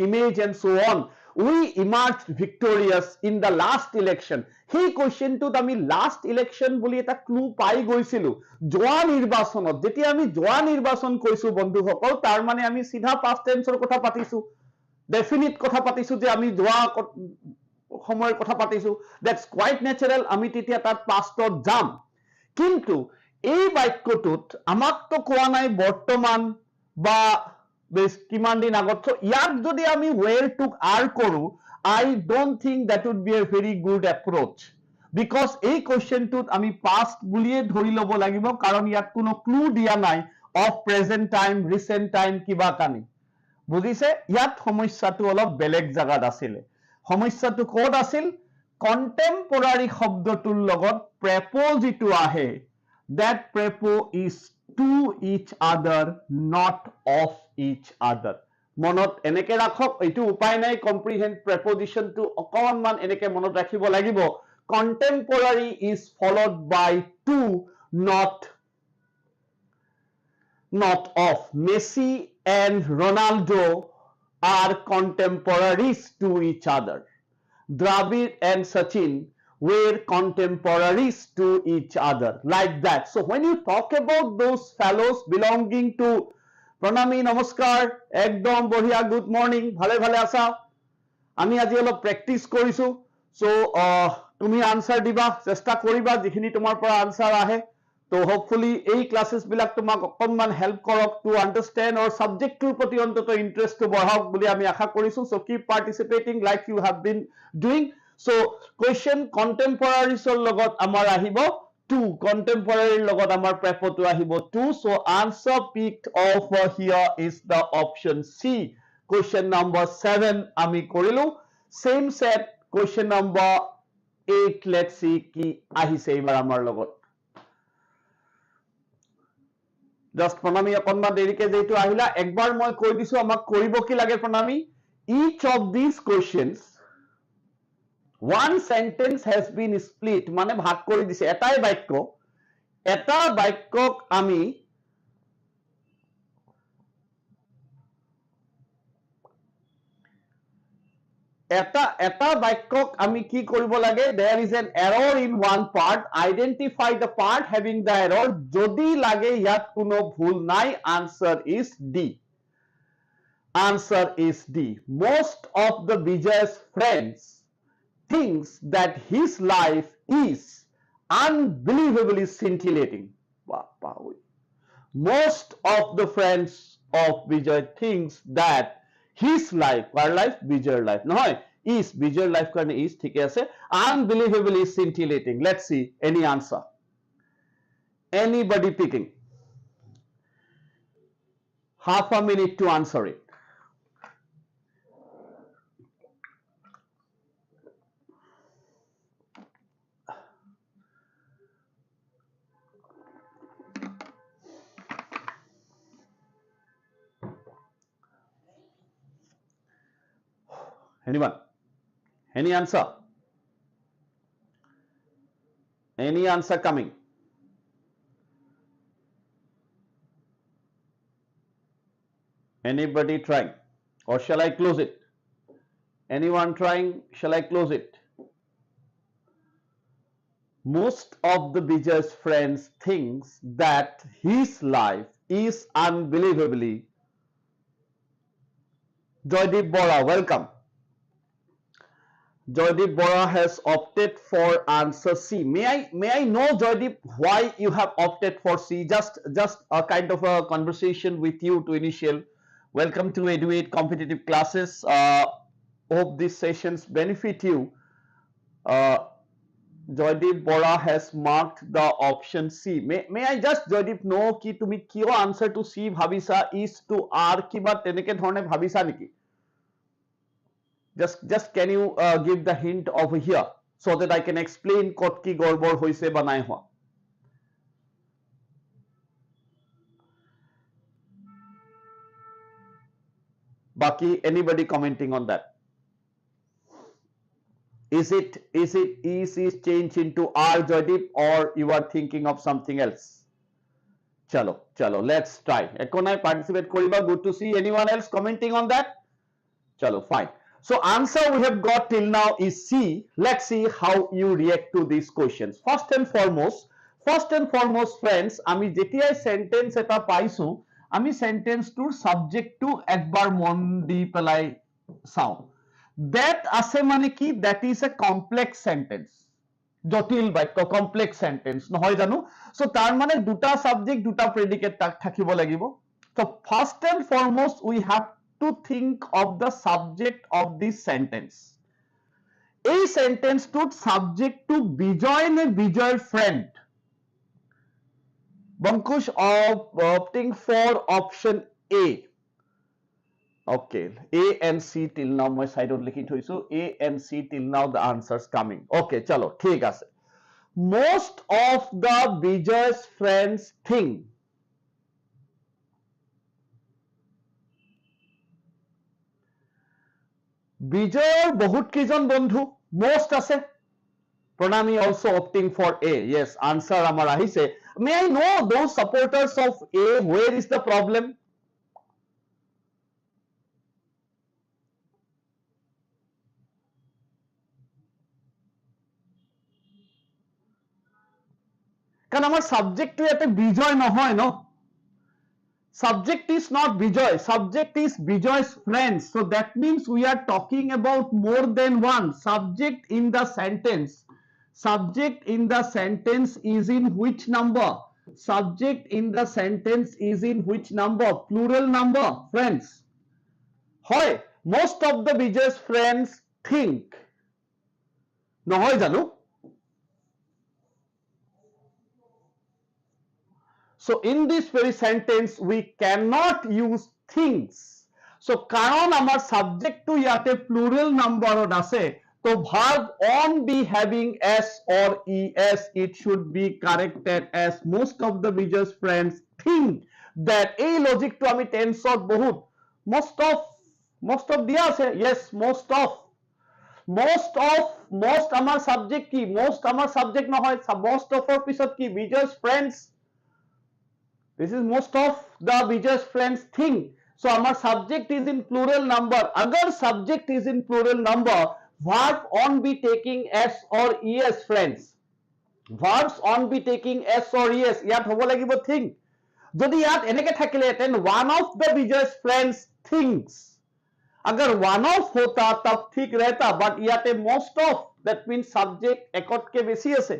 Speaker 1: image and so on, we emerged victorious in the last election. সেই কোৱেশ্চনটোত আমি লাষ্ট ইলেকশ্যন বুলি এটা ক্লু পাই গৈছিলো যোৱা নিৰ্বাচনত যেতিয়া আমি যোৱা নিৰ্বাচন কৈছো বন্ধুসকল তাৰ মানে আমি সিধা past tense কথা পাতিছো definite কথা পাতিছো যে আমি যোৱা সময়ৰ কথা পাতিছো that's quite natural আমি তেতিয়া তাত pastত যাম কিন্তু এই বাক্যটোত আমাক তো কোৱা নাই বৰ্তমান বা বেশ কিমান দিন আগত ইয়াক যদি আমি where took are কৰো I don't think that would be a very good approach because এই কোৱেশ্চনটোত আমি past বুলিয়ে ধৰি লব লাগিব কাৰণ ইয়াত কোনো ক্লু দিয়া নাই of present time recent time কিবা কানি বুজিছে ইয়াত সমস্যাটো অলপ বেলেগ জাগাত আছিল সমস্যাটো কোড আছিল কন্টেম্পৰাৰী শব্দটোৰ লগত প্ৰেপো যিটো আহে that prepo is to each other not of each other মনত এনেকে ৰাখক এইটো উপায় নাই comprehend preposition to অকনমান এনেকে মনত ৰাখিব লাগিব contemporary is followed by to not of Messi and Ronaldo are contemporaries to each other Dravid and Sachin were contemporaries to each other like that so when you talk about those fellows belonging to Pranami namaskar ekdom bohia good morning bhale bhale asa ami aji holo practice korisu so tumi answer diba chesta koriba jikhini tomar pora answer ahe to hopefully ei classes bilak tomak okonman help korok to understand or subject tur proti ontoto interest to bahak boli ami asha korisu so keep participating like you have been doing so question contemporaries or logot amar ahibo to contemporary logot amar prepo to ahibo to so answer picked over here is the option C question number 7 ami korilu same set question number 8 let's see ki ahise ebar amar logot just Pranami অকনমান দেৰিকে যেটো আহিলা একবাৰ মই কৈ দিছো আমাক কৰিব কি লাগে Pranami each of these questions one sentence has been split মানে ভাগ কৰি দিছে এটাই বাক্য এটা বাক্যক আমি এটা বাক্যক আমি কি কৰিব লাগে there is an error in one part identify the part having the error যদি লাগে ইয়াত কোনো ভুল নাই answer is D most of the Vijay's friends thinks that his life is unbelievably scintillating most of the friends of Vijay thinks that his life our life Vijay life নহয় is Vijay life karone is ঠিকে আছে unbelievably scintillating let's see any answer anybody picking half a minute to answer it anyone any answer coming anybody trying or shall I close it anyone trying shall I close it most of the Vijay's friends thinks that his life is unbelievably Joydeep Bora welcome Joydeep Bora has opted for answer C. May I know Joydeep why you have opted for C? Just a kind of a conversation with you to initial. Welcome to EduAid Competitive Classes. Hope these sessions benefit you. Joydeep Bora has marked the option C. May I just Joydeep know ki tumi kyo answer to C bhabisa is to R kiba teneke dhorone bhabisa niki? Just can you give the hint over here so that I can explain kot ki gorbor hoise ba nai hoa baki anybody commenting on that is it changed into R Joydeep or you are thinking of something else chalo let's try ekonai participate koriba good to see anyone else commenting on that chalo fine So answer we have got till now is C. Let's see how you react to these questions. First and foremost, friends, আমি যেতিয়াই sentence এটা পাইছো, আমি sentence টোৰ subject টো একবাৰ মন দি পেলাই চাও। That আছে মানে কি? That is a complex sentence. জটিল বাক্য, complex sentence নহয় জানো? So তাৰ মানে দুটা subject, দুটা predicate থাকিব লাগিব। So first and foremost, we have to think of the subject of this sentence. এই sentence টোত subject to বিজয় নে বিজয়ৰ friend? Bankush opting for option A. Okay, A and C till now my side on লিখি থৈছো, A and C till now the answers coming. Okay, chalo, ঠিক আছে। Most of the Vijay's friends think Vijayৰ বহুত কেইজন বন্ধু, most আছে। Pranami also opting for A. Yes, answer amar ahise. May I know those supporters of A, where is the problem? Kan amar subject to ete Bijoy nohoy no. Subject is not Bijoy, subject is Bijoy's friends. So that means we are talking about more than one subject in the sentence. Subject in the sentence is in which number? Subject in the sentence is in which number? Plural number, friends. Hoy, most of the Vijay's friends think. Nohoy janu? So in this very sentence we cannot use things. So karon amar subject to yate plural number on ase, so verb on be having s or es, it should be corrected as most of the Vijay's friends think that. A logic to ami tense or bahut most of dia ase. Yes, most amar subject ki, most amar subject nohoy, most of or pisot ki Vijay's friends. This is most of the Vijay's friends think. So our subject is in plural number. Agar subject is in plural number, verb on be taking s or es, friends. Verbs on be taking s or es. Yat hobo lagibo think. Jodi yat eneke thakile then one of the Vijay's friends thinks. Agar one of hota tab thik rehta, but yate most of, that means subject ekot ke beshi ase.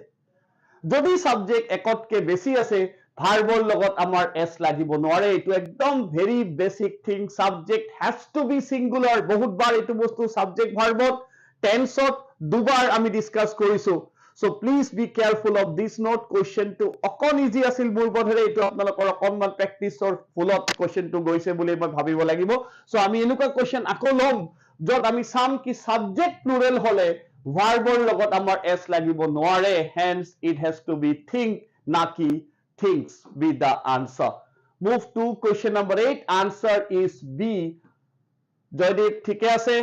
Speaker 1: Jodi subject ekot ke beshi ase, ভার্বর লগত আমার S লাগিব নোৱাৰে। এটো একদম very basic thing. Subject has to be singular. বহুতবার এটো বস্তু subject ভার্বত টেন্সত দুবার আমি ডিসকাস কৰিছো। So please be careful of this note. কোয়েশ্চনটো অকন ইজি আছিল মোৰ বোধেৰে। এটো আপোনালোকৰ অকনমান প্ৰেক্টিছৰ ফুলত কোয়েশ্চনটো গৈছে বুলি মই ভাবিব লাগিব। সো আমি এনেকুৱা কোয়েশ্চন আকৌ লম যত আমি চাম কি সাবজেক্ট প্লুৰেল হলে ভার্বৰ লগত আমাৰ এস লাগিব নোৱাৰে। Hence it has to be think না কি things be the answer. Move to question number 8. Answer is B. Joydeep thike ase?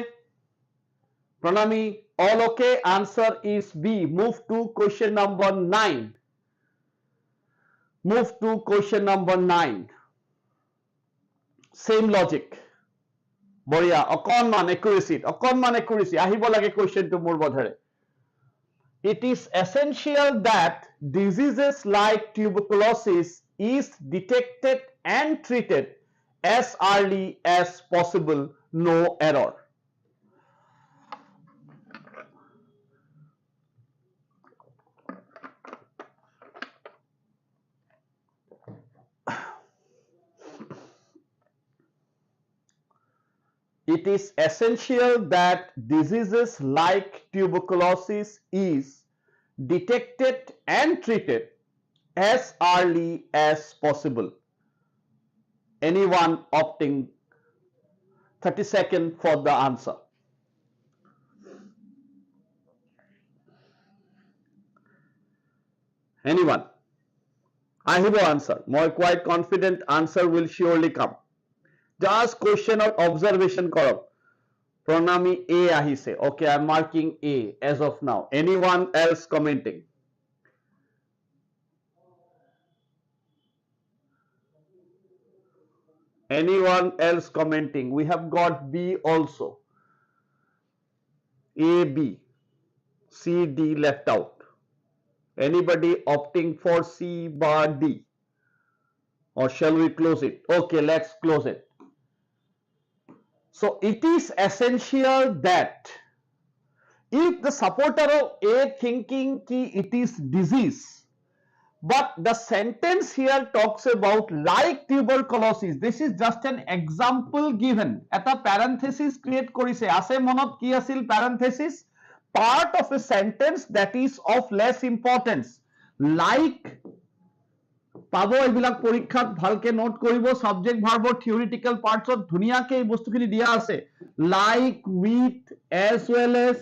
Speaker 1: Pranami all okay? Answer is B. Move to question number 9. Move to question number 9. Same logic. Boria okonman accuracy ahibo lage question to mur bodhere. It is essential that diseases like tuberculosis is detected and treated as early as possible. No error. It is essential that diseases like tuberculosis is detected and treated as early as possible. Anyone opting 30 seconds for the answer? Anyone? I have an answer. More quite confident answer will surely come. Just question or observation korok. Pranami A ahise. Okay, I'm marking A as of now. Anyone else commenting? Anyone else commenting? We have got B also. A, B, C, D left out. Anybody opting for C bar D? Or shall we close it? Okay, let's close it. So it is essential that if the supporter of A thinking ki it is disease, but the sentence here talks about like tuberculosis, this is just an example given. Eta parenthesis create korise. Ase monot ki asil parenthesis? Part of a sentence that is of less importance. Like পাব এইবিলাক পৰীক্ষাত ভালকে note কৰিব subject ভাৰ্বৰ থিওৰিটিক্যাল পাৰ্টছত ধুনিয়াকে এই বস্তুখিনি দিয়া আছে like with as well as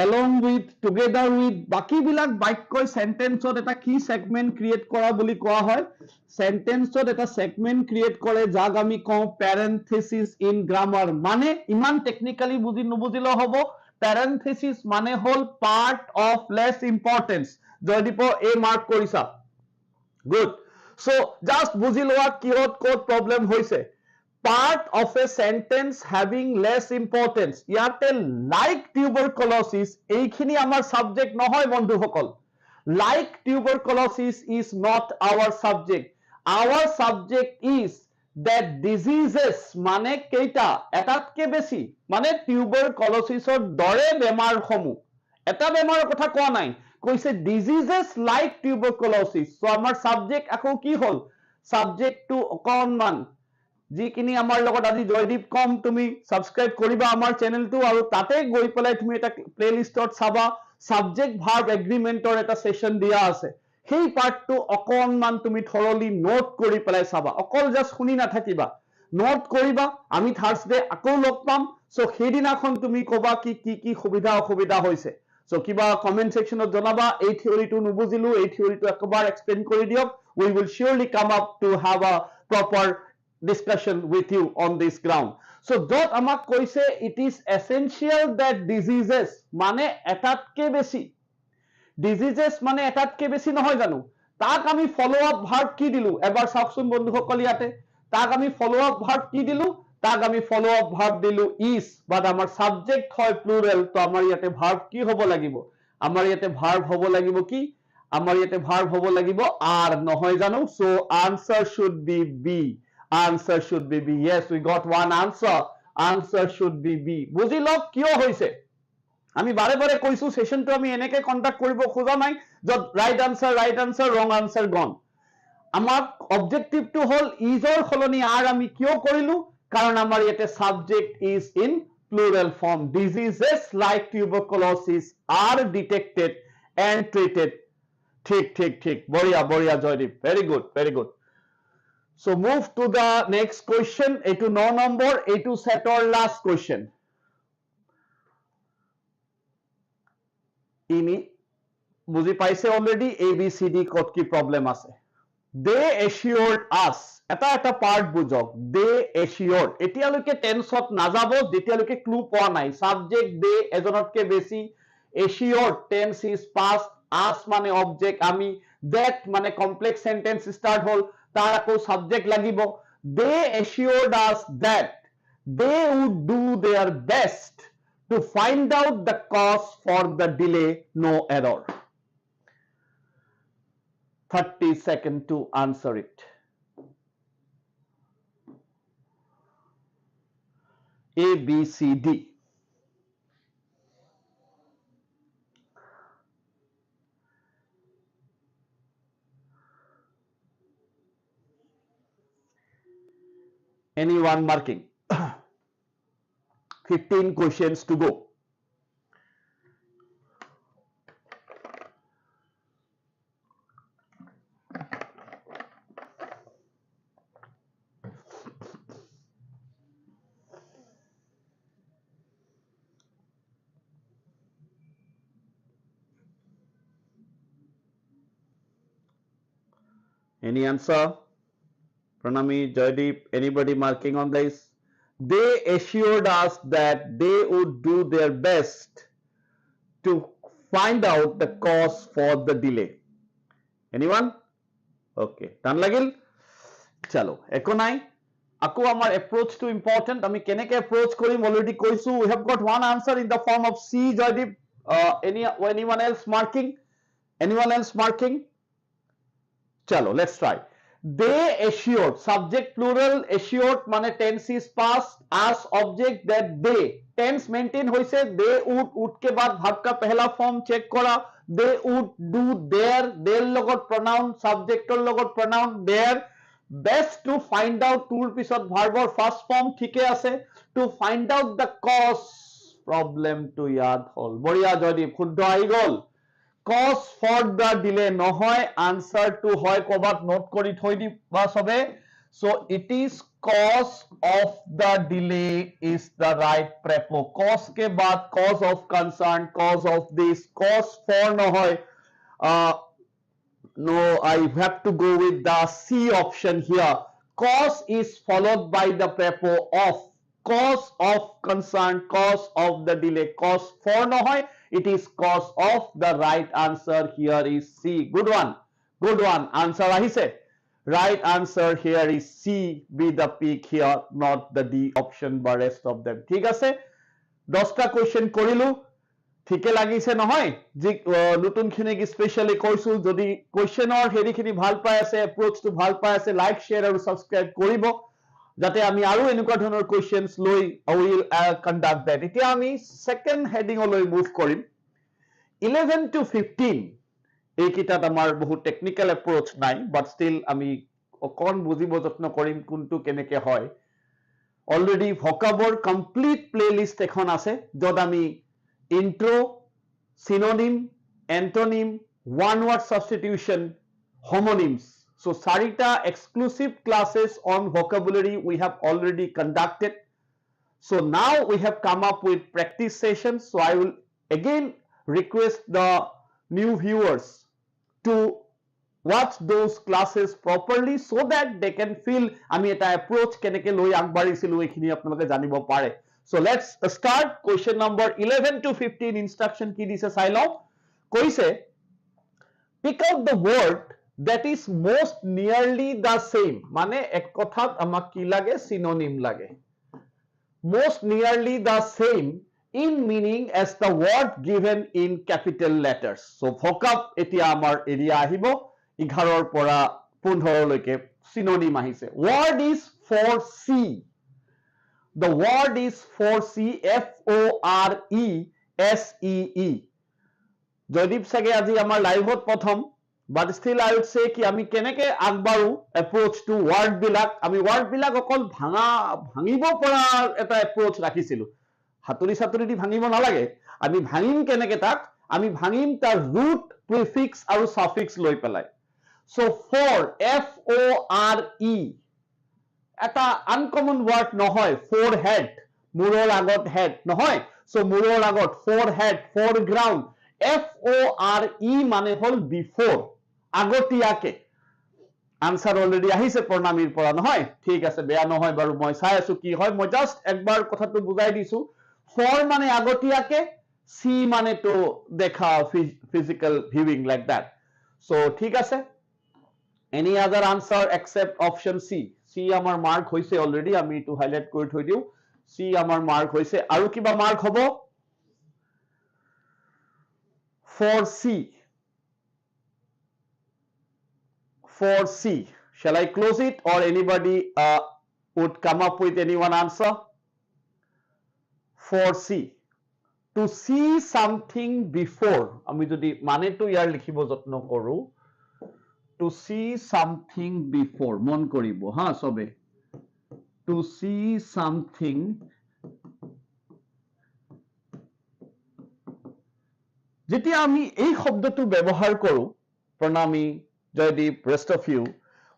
Speaker 1: along with together with বাকি বিলাক বাক্যই সেন্টেন্সত এটা কি সেগমেন্ট ক্ৰিয়েট কৰা বুলি কোৱা হয় সেন্টেন্সত এটা সেগমেন্ট ক্ৰিয়েট কৰে যাক আমি কওঁ প্যাৰেন্থেসিস ইন গ্ৰামাৰ মানে ইমান টেকনিক্যালি বুজি নুবুজিলেও হ'ব প্যাৰেন্থেসিস মানে হল part of less importance Joydeep A mark কৰিছা গুড সো জাস্ট বুজি লোৱা কিহত কোড প্ৰবলেম হৈছে part of a sentence having less importance ইয়াতে like tuberculosis এইখিনি আমাৰ subject নহয় বন্ধুসকল like tuberculosis is not our subject our subject is that diseases মানে কেইটা এটাতকে বেছি মানে tuberculosis-ৰ দৰে বেমাৰসমূহ এটা বেমাৰৰ কথা কোৱা নাই কৈছে diseases like tuberculosis so আমাৰ subject আকৌ কি হল subject to অকণমান যিখিনি আমাৰ লগত আজি জয়দীপ কম তুমি সাবস্ক্ৰাইব কৰিবা আমাৰ চেনেলটো আৰু তাতে গৈ পেলাই তুমি এটা প্লেলিষ্টত চাবা সাবজেক্ট ভাৰ্ব এগ্ৰিমেন্টৰ এটা সেশন দিয়া আছে সেই পাৰ্টটো অকণমান তুমি থৰলি নোট কৰি পেলাই চাবা অকল জাস্ট শুনি নাথাকিবা নোট কৰিবা আমি থাৰ্সডে আকৌ লগ পাম সো সেইদিনাখন তুমি কবা কি কি সুবিধা অসুবিধা হৈছে সো কিবা কমেন্ট সেকশনত জনাবা এই থিওৰিটো নুবুজিলো এই থিওৰিটো একবাৰ এক্সপ্লেইন কৰি দিয়ক we will surely come up to have a proper discussion with you on this ground so dot amak koise it is essential that diseases mane etatke beshi diseases mane etatke beshi nohoy janu tak ami follow up verb ki dilu ebar saksun bondhu hokol yate tak ami follow up verb ki dilu tak ami follow up verb dilu is but amar subject hoy plural to amar yate verb ki hobo lagibo amar yate verb hobo lagibo ki amar yate verb hobo lagibo are nohoy janu so answer should be B answer should be B yes we got one answer should be B বুজি লওক কিয় হৈছে আমি বাৰে বাৰে কৈছো সেশনটো আমি এনেকে কন্টাক্ট কৰিব খোজা নাই যত রাইট আনসার রং আনসার গন আমাৰ অবজেক্টিভটো হল ইজৰ খলনি আর আমি কিয় কৰিলো কাৰণ আমাৰ ইয়াতে subject is in plural form diseases like tuberculosis are detected and treated ঠিক বঢ়িয়া Joydeep very good So move to the next question. A to 9 number, A to set or last question. Ini buji paise already A B C D code ki problem ase. They assured us. Eta part bujok. They assured. Etialoke tense ot najabo. Jetialoke clue poa nai. Subject they ejonotke beshi. Assured tense is past. Us mane object ami. That mane complex sentence start hol. তার আকো subject লাগিব they assured us that they would do their best to find out the cause for the delay no error 30 seconds to answer it A B C D Anyone marking? 15 questions to go. Any answer? Pranami, Jaydeep, anybody marking on this? They assured us that they would do their best to find out the cause for the delay. Anyone? Okay. Tan lagil? Chalo. Eko nai? আকৌ আমাৰ approach to important আমি কেনেকে approach কৰিম already কৈছো we have got one answer in the form of C Joydeep anyone else marking chalo let's try they assured subject plural assured মানে tense is past as object that they tense maintain hoise they would ke baad verb ka pehla form check kora they would do their logot pronoun subject or logot pronoun their best to find out tool pisot verb or first form thike ase to find out the cause problem to yad hol boria Joydeep khuddho ahi gol cause for the delay nohoy answer to hoy kobat note kori thoi diba sobe so it is cause of the delay is the right prepo cause ke baad cause of concern cause of this cause for nohoy no I have to go with the C option here cause is followed by the prepo of cause of concern cause of the delay cause for nohoy it is cause of the right answer here is C good one answer ahise right answer here is C be the pick here not the D option but rest of them ঠিক আছে 10টা question কৰিলো ঠিকে লাগিছে নহয় যে নতুন খিনিক স্পেশালি কৈছো যদি কোৱেশ্চনৰ হেৰিখিনি ভাল পাই আছে এপ্ৰোচটো ভাল পাই আছে লাইক শেয়াৰ আৰু সাবস্ক্ৰাইব কৰিব যাতে আমি আৰু এনেকুৱা ধৰণৰ কোৱেশ্চনস লৈ উইল কন্ডাক্ট দ্যাট এতিয়া আমি সেকেন্ড হেডিং লৈ মুভ কৰিম 11 to 15 এই কিতাত আমাৰ বহুত টেকনিক্যাল এপ্ৰোচ নাই বাট ষ্টিল আমি অকন বুজিব যত্ন কৰিম কোনটো কেনেকে হয় অলৰেডি ভোকাবৰ কমপ্লিট প্লেলিষ্ট এখন আছে যত আমি intro synonym antonym one word substitution homonyms so sarita exclusive classes on vocabulary we have already conducted so now we have come up with practice sessions so I will again request the new viewers to watch those classes properly so that they can feel ami eta approach keneke loi agbariছিলো ekhini apnaloke janibo pare so let's start question number 11 to 15 instruction ki dise sai law koise pick out the word that is most nearly the same mane ek kothat amak ki lage synonym lage most nearly the same in meaning as the word given in capital letters so vocab etia amar area ahibo 11 or pora 15 loike synonym ahise word is for C the word is for C F O R E S E E Joydeep sage aji amar live hot prothom but still I would say ki ami keneke agbaru approach to word bilak ami word bilak okol bhangibo pora eta approach rakhisilu haturi saturi di bhangibo nalage ami bhangim keneke tak ami bhangim tar root prefix aru suffix loi pelai so for F O R E এটা uncommon word নহয় forehead মুৰৰ আগত head নহয় so মুৰৰ আগত forehead foreground F O R E মানে হল before আগতিয়াকে answer already আহিছে প্ৰণামীৰ পৰা নহয় ঠিক আছে বেয়া নহয় বাৰু মই চাই আছো কি হয় মই জাস্ট একবাৰ কথাটো বুজাই দিছো for মানে আগতিয়াকে C মানে তো দেখা physical viewing like that so ঠিক আছে any other answer except option C C amar mark hoise already ami to highlight kori thoi diu C amar mark hoise aru kiba mark hobo for C shall I close it or anybody would come up with anyone answer for C to see something before ami jodi mane to yar likhibo jotno koru to see something before mon koribo ha sobe to see something jetia ami ei shobdotu byabohar koru pranami Joydeep rest of you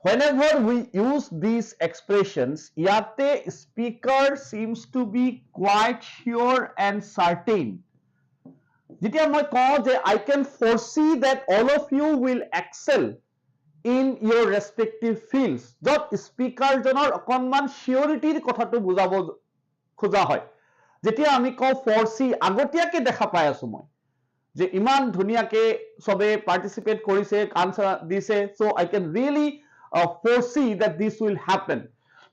Speaker 1: whenever we use these expressions yate speaker seems to be quite sure and certain jetia moi ko je I can foresee that all of you will excel in your respective fields jot speaker jonor okonman surety kothato bujabo khoja hoy jetia ami ko foresee agotiyake dekha pai asu moi je iman dhuniya ke sobe participate korise answer dise so I can really foresee that this will happen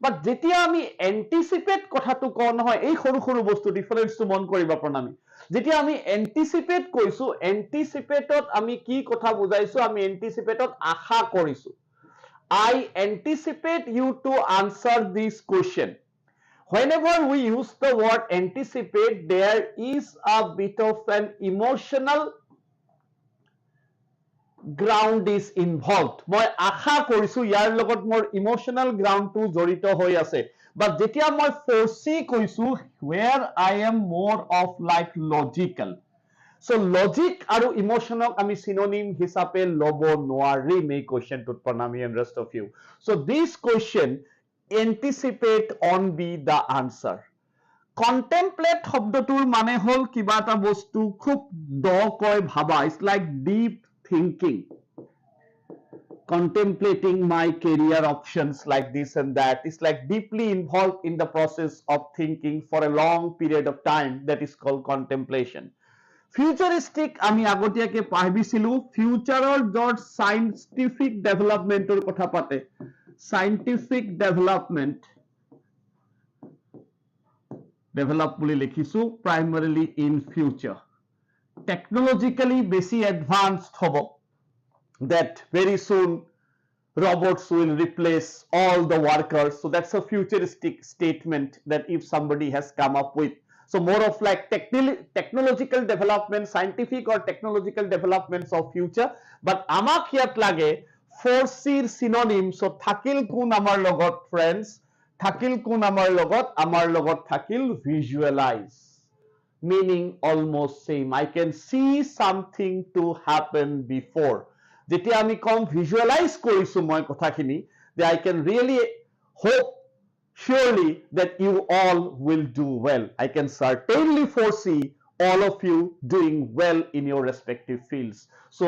Speaker 1: but যেতিয়া আমি anticipate কথাটো কওঁ নহয় এই সৰু সৰু বস্তু ডিফাৰেন্সটো মন কৰিবা প্ৰণামী যেতিয়া আমি এন্টিসিপেট কৈছো এন্টিসিপেটত আমি কি কথা বুজাইছো আমি এন্টিসিপেটত আশা কৰিছো I anticipate you to answer this question. Whenever we use the word anticipate, there is a bit of an emotional ground is involved. মই আশা কৰিছো ইয়াৰ লগত মোৰ ইমোশনাল গ্ৰাউণ্ডটো জড়িত হৈ আছে বাট যেতিয়া মই foresee কৈছো where I am more of like logical. So logic আৰু emotionক আমি synonym হিচাপে লব নোৱাৰিম এই questionটোত প্ৰণামী and rest of you. So this question anticipate on be the answer. Contemplate শব্দটোৰ মানে হল কিবা এটা বস্তু খুব দকৈ ভাবা. It's like deep thinking. Contemplating my career options like this and that. It's like deeply involved in the process of thinking for a long period of time. That is called contemplation. Futuristic আমি আগতীয়াকে পাহিছিলো ফিউচাৰৰ যত scientific ডেভেলপমেন্টৰ কথা পাতে scientific development develop বুলি লিখিছো primarily in future technologically বেছি advanced হ'ব that very soon robots will replace all the workers so that's a futuristic statement that if somebody has come up with. So more of like technological development, scientific or technological developments of future. But amak hiat lage foresee synonym. So thakil kun amar logot friends. Thakil kun amar logot thakil visualize. Meaning almost same. I can see something to happen before. Jetia ami kom visualize korisu moi kothakini that I can really hope surely that you all will do well. I can certainly foresee all of you doing well in your respective fields. So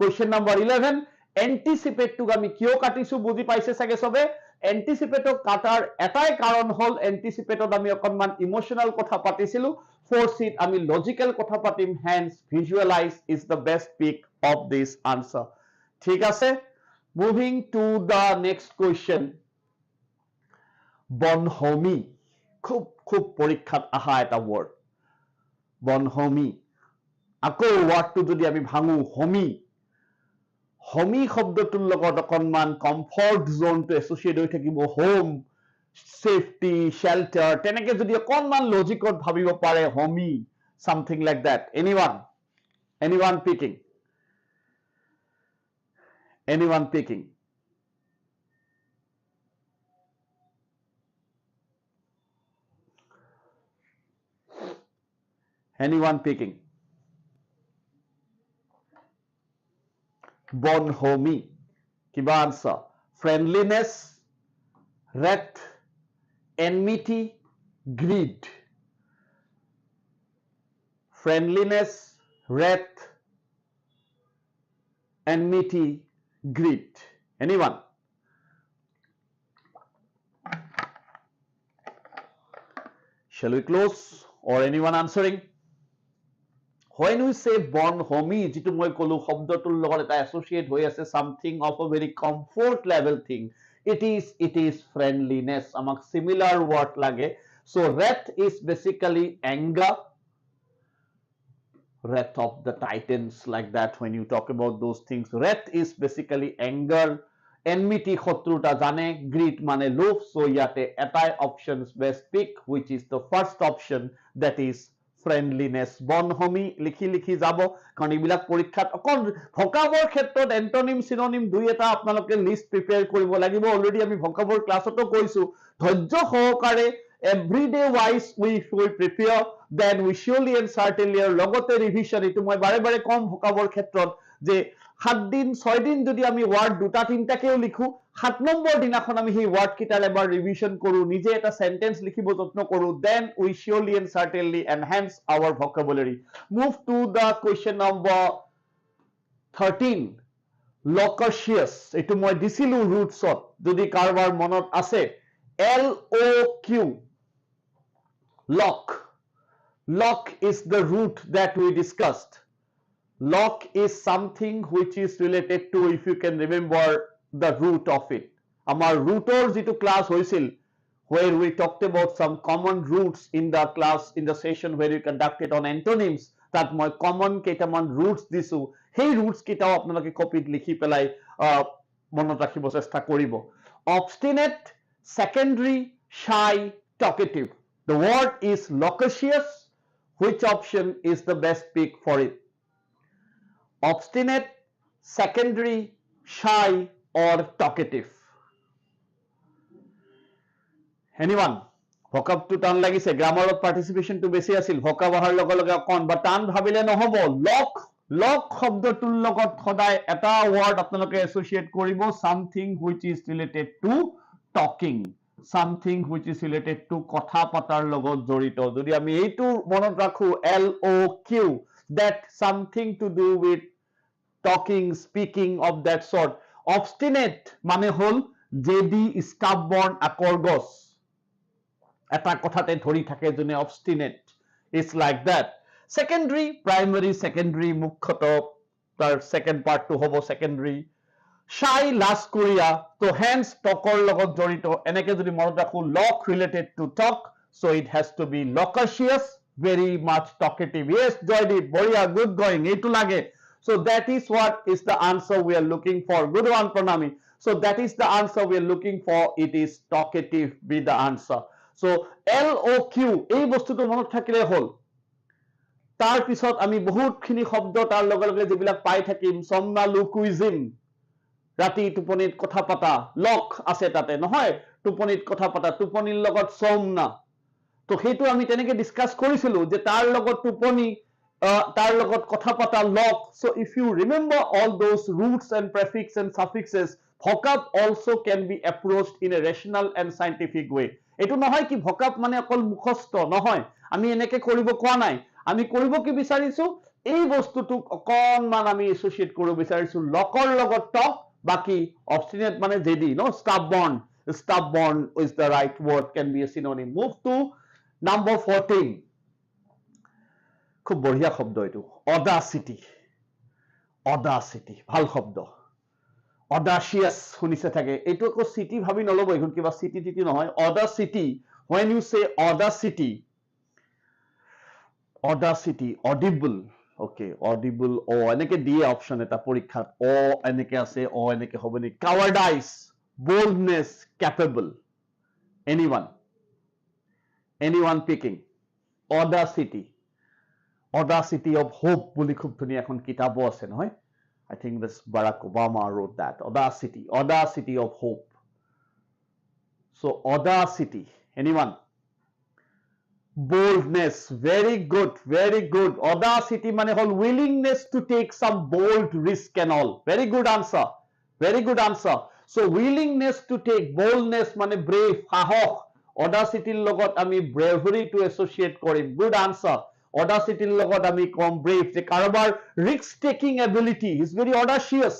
Speaker 1: question number 11 anticipate to ami kyo katisu buji paise sage sobe anticipate katar etai karon hol anticipate ami okonman emotional kotha patisilu foresee ami logical kotha patim hence visualize is the best pick of this answer. ঠিক আছে moving to the next question. Bonhomie খুব খুব পৰীক্ষাত আহা এটা word bonhomie আকৌ wordটো যদি আমি ভাঙো homie শব্দটোৰ লগত অকনমান কমফৰ্ট জোনটো এছ'চিয়েট হৈ থাকিব হোম সেফটি শেল্টাৰ তেনেকে যদি অকনমান লজিকত ভাবিব পাৰে homie something like that. Anyone picking? Anyone picking? Anyone picking? Bonhomie. Kiba answer? Friendliness, wrath, enmity, greed. Friendliness, wrath, enmity, greed. Anyone? Shall we close or anyone answering? When we say bonhomie, jitu moi kolu shobdotur logot eta associate hoi ase something of a very comfort level thing. It is friendliness. Amak similar word lage. So wrath is basically anger. Wrath of the Titans, like that. When you talk about those things, wrath is basically anger. Enmity শত্রুতা জানে, greed মানে লোভ. So yate etai options best pick, which is the first option, that is friendliness. Bonhomie লিখি যাব কাৰণ এইবিলাক পৰীক্ষাত অকল ভকাবৰ ক্ষেত্ৰত এন্টোনিম সিনোনিম দুই এটা আপোনালোকে লিষ্ট প্ৰিপেয়াৰ কৰিব লাগিব অলৰেডি আমি ভকাবৰ ক্লাছতো কৈছো ধৈৰ্য সহকাৰে everyday wise we prepare then we surely and certainly logote revision itu moi bare bare kom ভকাবৰ ক্ষেত্ৰত যে 7 দিন 6 দিন যদি আমি ওয়ার্ড দুটা তিনটা কেও লিখো 7 নম্বৰ দিনাখন আমি সেই ওয়ার্ড কিটাৰ এবাৰ ৰিভিশন কৰো নিজে এটা সেন্টেন্স লিখিব যত্ন কৰো then we surely and certainly enhance our vocabulary. Move to the question number 13. Loquacious etu moi disilu rootsot যদি কারবার মনত আছে LOQ. Lock is the root that we discussed. Lock is something which is related to, if you can remember the root of it. Amar rootor jitu class hoisil where we talked about some common roots in the class, in the session where we conducted on antonyms, that মই common কেইটামান roots দিছো, সেই roots কেইটাও আপোনালোকে কপিত লিখি পেলাই মনত ৰাখিব চেষ্টা কৰিব। Obstinate, secondary, shy, talkative. The word is loquacious. Which option is the best pick for it? Obstinate, secondary, shy, or talkative? Anyone? vocab to টান লাগিছে, grammar of participation to বেছি আছিল, vocab অহাৰ লগে লগে অকণ বা টান ভাবিলে নহব। লক শব্দটোৰ লগত সদায় এটা word আপোনালোকে associate কৰিব, something which is related to talking, something which is related to কথা পতাৰ লগত জড়িত। যদি আমি এইটো মনত ৰাখো, LOQ, that something to do with talking, speaking, of that sort. Obstinate মানে হল জেদি, stubborn, আকর গছ, এটা কথাতে ধৰি থাকে যোনে obstinate, is like that. Secondary, primary, secondary, মুখ্যতঃ তাৰ second part টো হ'ব secondary. Shy, last কোৰিয়া, তো hence talker লগত জড়িত, এনেকে যদি মনত ৰাখো, lock related to talk, so it has to be loquacious, very much talkative. Yes, Joydeep, বঢ়িয়া, good going, এইটো লাগে। So that is what is the answer we are looking for. Good one, Pranami. So that is the answer we are looking for. It is talkative be the answer. So LOQ, এই বস্তুটো মনত থাকিলে হল। তাৰ পিছত আমি বহুতখিনি শব্দ তাৰ লগে লগে যিবিলাক পাই থাকিম, somnambulism, ৰাতি টোপনিত কথা পাতা, লক আছে তাতে নহয়, টোপনিত কথা পাতা, টোপনিৰ লগত somna, তো সেইটো আমি তেনেকে ডিসকাস কৰিছিলো যে তাৰ লগত টোপনি, তাৰ লগত কথা পাতা, lock. So if you remember all those roots and prefixes and suffixes, vocab also can be approached in a rational and scientific way. এটো নহয় কি vocab মানে অকল মুখস্থ নহয়, আমি এনেকে কৰিব কোৱা নাই, আমি কৰিব কি বিচাৰিছো, এই বস্তুটোক অকণমান আমি এসোসিয়েট কৰিব বিচাৰিছো লকৰ লগত talk, বাকি obstinate মানে জেদি, no, stubborn is the right word, can be a synonym. Move to number 14. খুব বঢ়িয়া শব্দ এইটো, অডাসিটি, ভাল শব্দ। audacious শুনিছে থাকে, এইটো আকৌ সিটি ভাবি নলব, এখন কিবা সিটি টিটি নহয়, audacity. When you say audacity, audible, okay, audible, এনেকে দিয়ে অপশন এটা পৰীক্ষাত, এনেকে আছে, এনেকে হবে নি, cowardice, boldness, capable. Anyone picking? Audacity of hope বুলি খুব ধুনীয়া এখন কিতাবো আছে নহয়, I think this Barack Obama wrote that. Audacity of hope. So audacity, anyone? Boldness, very good. Audacity মানে হল willingness to take some bold risk and all. Very good answer. So willingness to take, boldness মানে brave, সাহস, audacity লগত আমি bravery to associate Karim, good answer. Audacity লগত আমি কম brave, যে কাৰোবাৰ risk taking ability, is very audacious,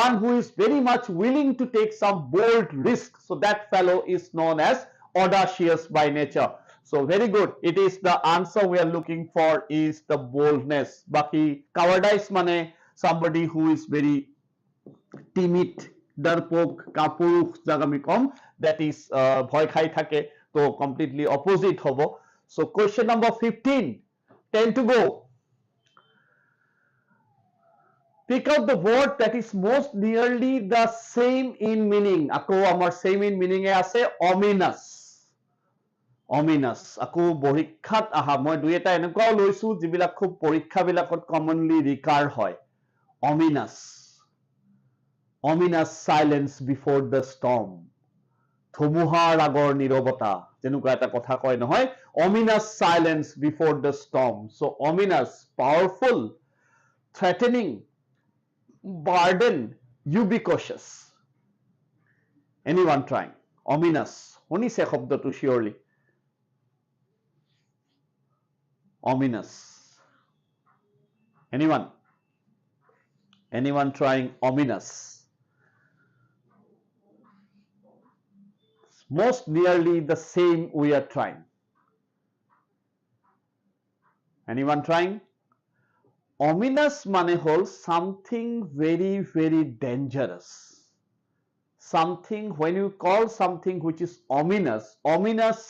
Speaker 1: one who is very much willing to take some bold risk, so that fellow is known as audacious by nature. So very good, it is the answer we are looking for is the boldness. Baki cowardice মানে somebody who is very timid, darpok, কাপুৰুষ যাক আমি কম, that is ভয় খাই থাকে, তো completely opposite hobo. So question number 15, 10 to go. Pick out the word that is most nearly the same in meaning. Ako amar same in meaning e ase ominous. Ako porikhat aha, moi dui eta enekwa loisu jibilak khub porikha bilakot commonly recur hoy. Ominous silence before the storm. ধুমুহাৰ আগৰ নীৰৱতা, যেনেকুৱা এটা কথা কয় নহয়, ominous silence before the storm. So ominous, powerful, threatening, burden, ubiquitous. Anyone trying? Ominous, শুনিছে শব্দটো surely. Ominous. Anyone trying ominous? Most nearly the same we are trying. Anyone trying? Ominous মানে হল something very dangerous, something, when you call something which is ominous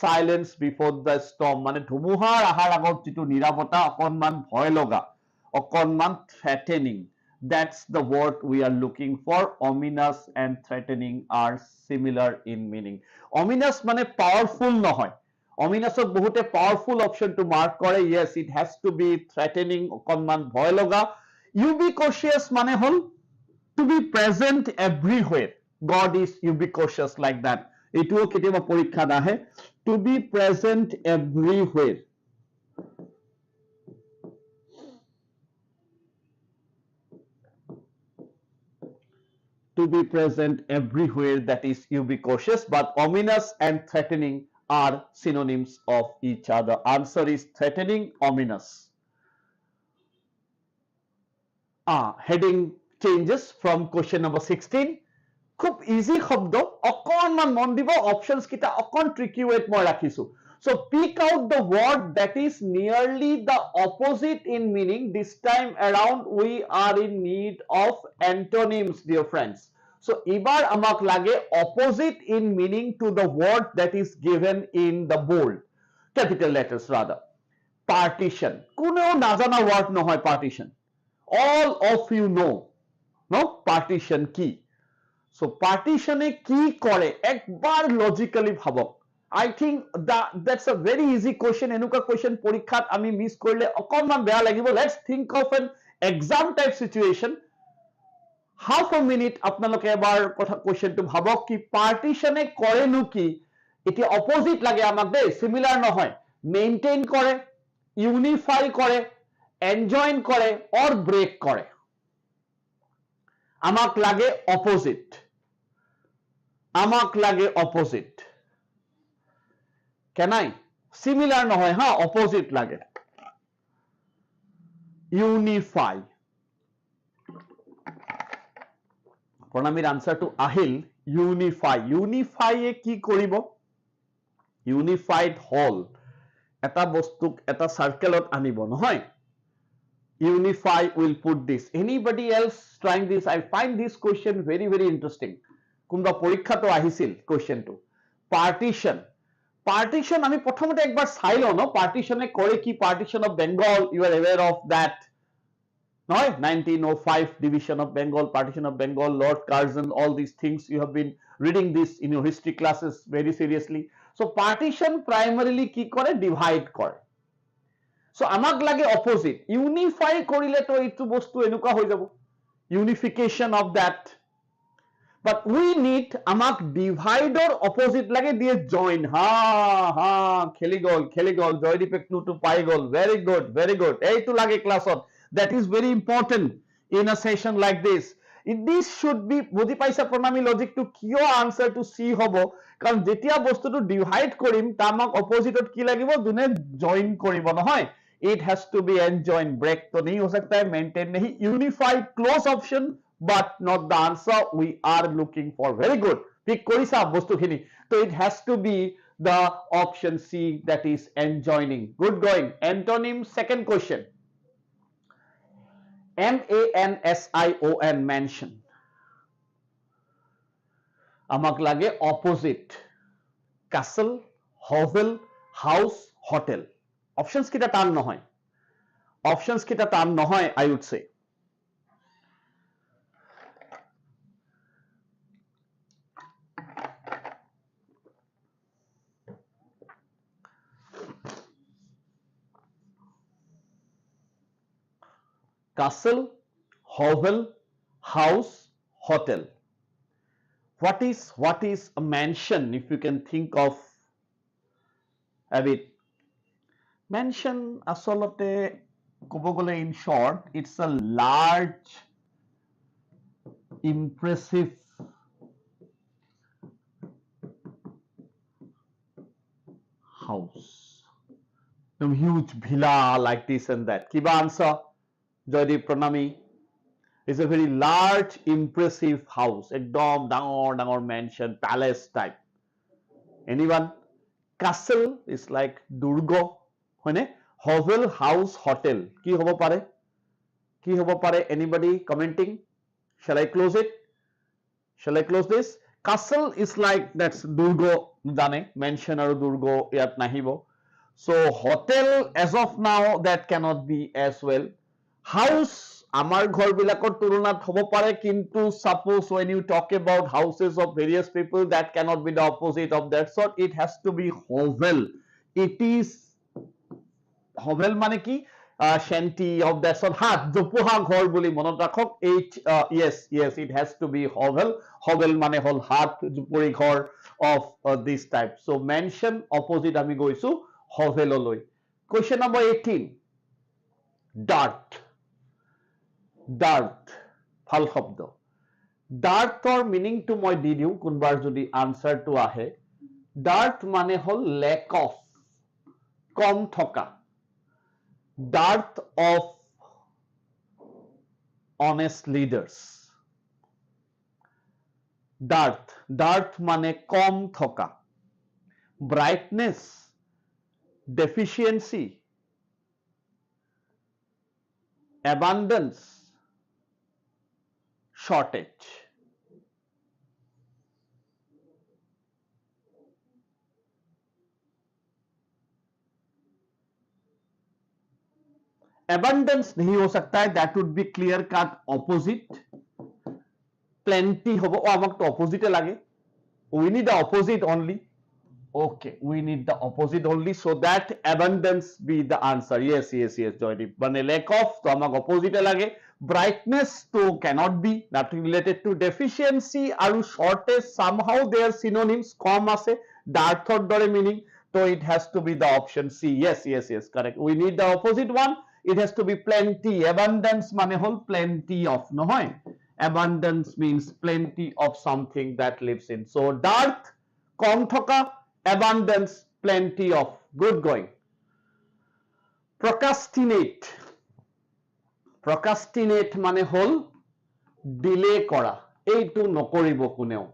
Speaker 1: silence before the storm, মানে ধুমুহাৰ আহাৰ আগত যিটো নিৰাপত্তা অকনমান ভয় লগা, অকনমান threatening, that's the word we are looking for. Ominous and threatening are similar in meaning. Ominous মানে powerful নহয়, ominous বহুতে powerful option to mark কৰে, yes it has to be threatening, অকনমান ভয় লগা. You be cautious মানে হল to be present everywhere. God is ubiquitous like that. এটুও কেতিয়াবা পৰীক্ষাত আহে, to be present everywhere. To be present everywhere, that is ubiquitous, but ominous and threatening are synonyms of each other. Answer is threatening, ominous. Heading changes from question number 16. খুব easy শব্দ, অকনমান মন দিব, options কিটা অকন tricky ৱেত মই ৰাখিছো. So pick out the word that is nearly the opposite in meaning. This time around we are in need of antonyms, dear friends. So এবার আমাক লাগে opposite in meaning to the word that is given in the bold capital letters rather. Partition, কোনো নাজানা word নহয় partition. All of you know, no, partition কি? So partition এ কি করে একবার লজিক্যালি ভাবক. I think that's a very easy question. এনেকুৱা question পৰীক্ষাত আমি মিস কৰিলে অকনমান বেয়া লাগিব. Let's think of an exam type situation. Half a minute আপোনালোকে এবাৰ কথা কোৱেশ্চনটো ভাবক কি partition এ কৰেনো কি? এতিয়া অপোজিট লাগে আমাক দেই, সিমিলাৰ নহয়. মেইনটেইন কৰে, ইউনিফাই কৰে, এনজয়েন কৰে অর ব্রেক করে. আমাক লাগে অপোজিট, আমাক লাগে অপোজিট. কেনাই সিমিলার নহয়, হ্যাঁ অপোজিট লাগে. ইউনিফাই, প্ৰণামীৰ আনসাৰটো আহিল ইউনিফাই. ইউনিফাই এ কি কৰিব? ইউনিফাইড হল এটা বস্তুক এটা সার্কেলত আনিব নহয়. Unify will put this. Anybody else trying this? I find this question very interesting. কোনবা পৰীক্ষাটো আহিছিল question টো. Partition, partition আমি প্ৰথমতে একবাৰ চাই লও ন partition এ কৰে কি? Partition of Bengal, you are aware of that, নহয়? 1905 division of Bengal, partition of Bengal, Lord Curzon, all these things you have been reading this in your history classes very seriously. So partition primarily কি করে? Divide করে. So আমাক লাগে opposite. Unify কৰিলে তো এইটো বস্তু এনেকুৱা হৈ যাব, unification of that. But we need, আমাক ডিভাইডৰ অপোজিট লাগে, দিয়ে জইন. হা হা, খেলি গল, জয়দীপে ক্লুটো পাই গল. ভেরি গুড, এইটো লাগে ক্লাছত. That is very important in a session like this. This should be, বুজি পাইছা প্ৰণামী লজিকটো? কিয় আনসাৰটো সি হ'ব? কাৰণ যেতিয়া বস্তুটো ডিভাইড কৰিম তা আমাক অপোজিটত কি লাগিব? যোনে জইন কৰিব নহয়. It has to be enjoined. Break तो नहीं हो सकता है, maintain नहीं. Unified, close option, but not the answer we are looking for. Very good. Pick korisa bostu khini. So it has to be the option C, that is enjoining. Good going. Antonym, second question. M-A-N-S-I-O-N, mansion. Amak lage opposite. Castle, hovel, house, hotel. Options kita টান নহয়, options kita টান নহয়, I would say. Castle, hovel, house, hotel. What is a mansion? If you can think of a bit. Mansion asolate ক'ব গ'লে in short, it's a large impressive house, some huge villa like this and that. Kiba answer Joydeep Pranami. It's a very large impressive house, ekdom dangor mansion, palace type. Anyone? Castle is like durgo, হয়নে? Hovel, house, hotel. কি হ'ব পাৰে? কি হ'ব পাৰে? Anybody commenting? Shall I close it? Shall I close this? Castle is like that's Durgo Dane, mention or Durgo yat nahibo. So hotel as of now that cannot be as well. House amar ghor bilakor turunat hobo pare kintu suppose when you talk about houses of various people that cannot be the opposite of that sort. It has to be hovel. It is hovel mane ki shanty of that sort. Ha jopuha ghor boli monot rakhok. Yes, it has to be hovel. Hovel mane hol hat jupuri ghor of this type. So mention opposite ami goisu hovel oloi. Question number 18. Dart. Dart. ভাল শব্দ। ডাৰ্টৰ মিনিংটো মই দি দিওঁ কোনবাৰ যদি আনসাৰটো আহে। Dirt মানে হল lake of, কম থকা। Dirt of honest leaders. Dirt মানে কম থকা। Brightness, deficiency, abundance, shortage. Abundance नहीं हो सकता है, that would be clear cut opposite. Plenty होगा, ओ आमक तो opposite लगे. We need the opposite only. Okay, we need the opposite only, so that abundance be the answer. Yes, Joydeep. Bane lack of, तो आमक opposite लगे. Brightness तो cannot be, nothing related to deficiency और shortage. Somehow they are synonyms. कम आसे, dark thought डरे meaning. So it has to be the option C. Yes, correct. We need the opposite one. It has to be plenty. Abundance mane hol plenty of, no hoy. Abundance means plenty of something that lives in. So dark, kom thoka, abundance, plenty of. Good going. Procrastinate. Procrastinate mane hol delay kora. Eitu nokoribo kuneo.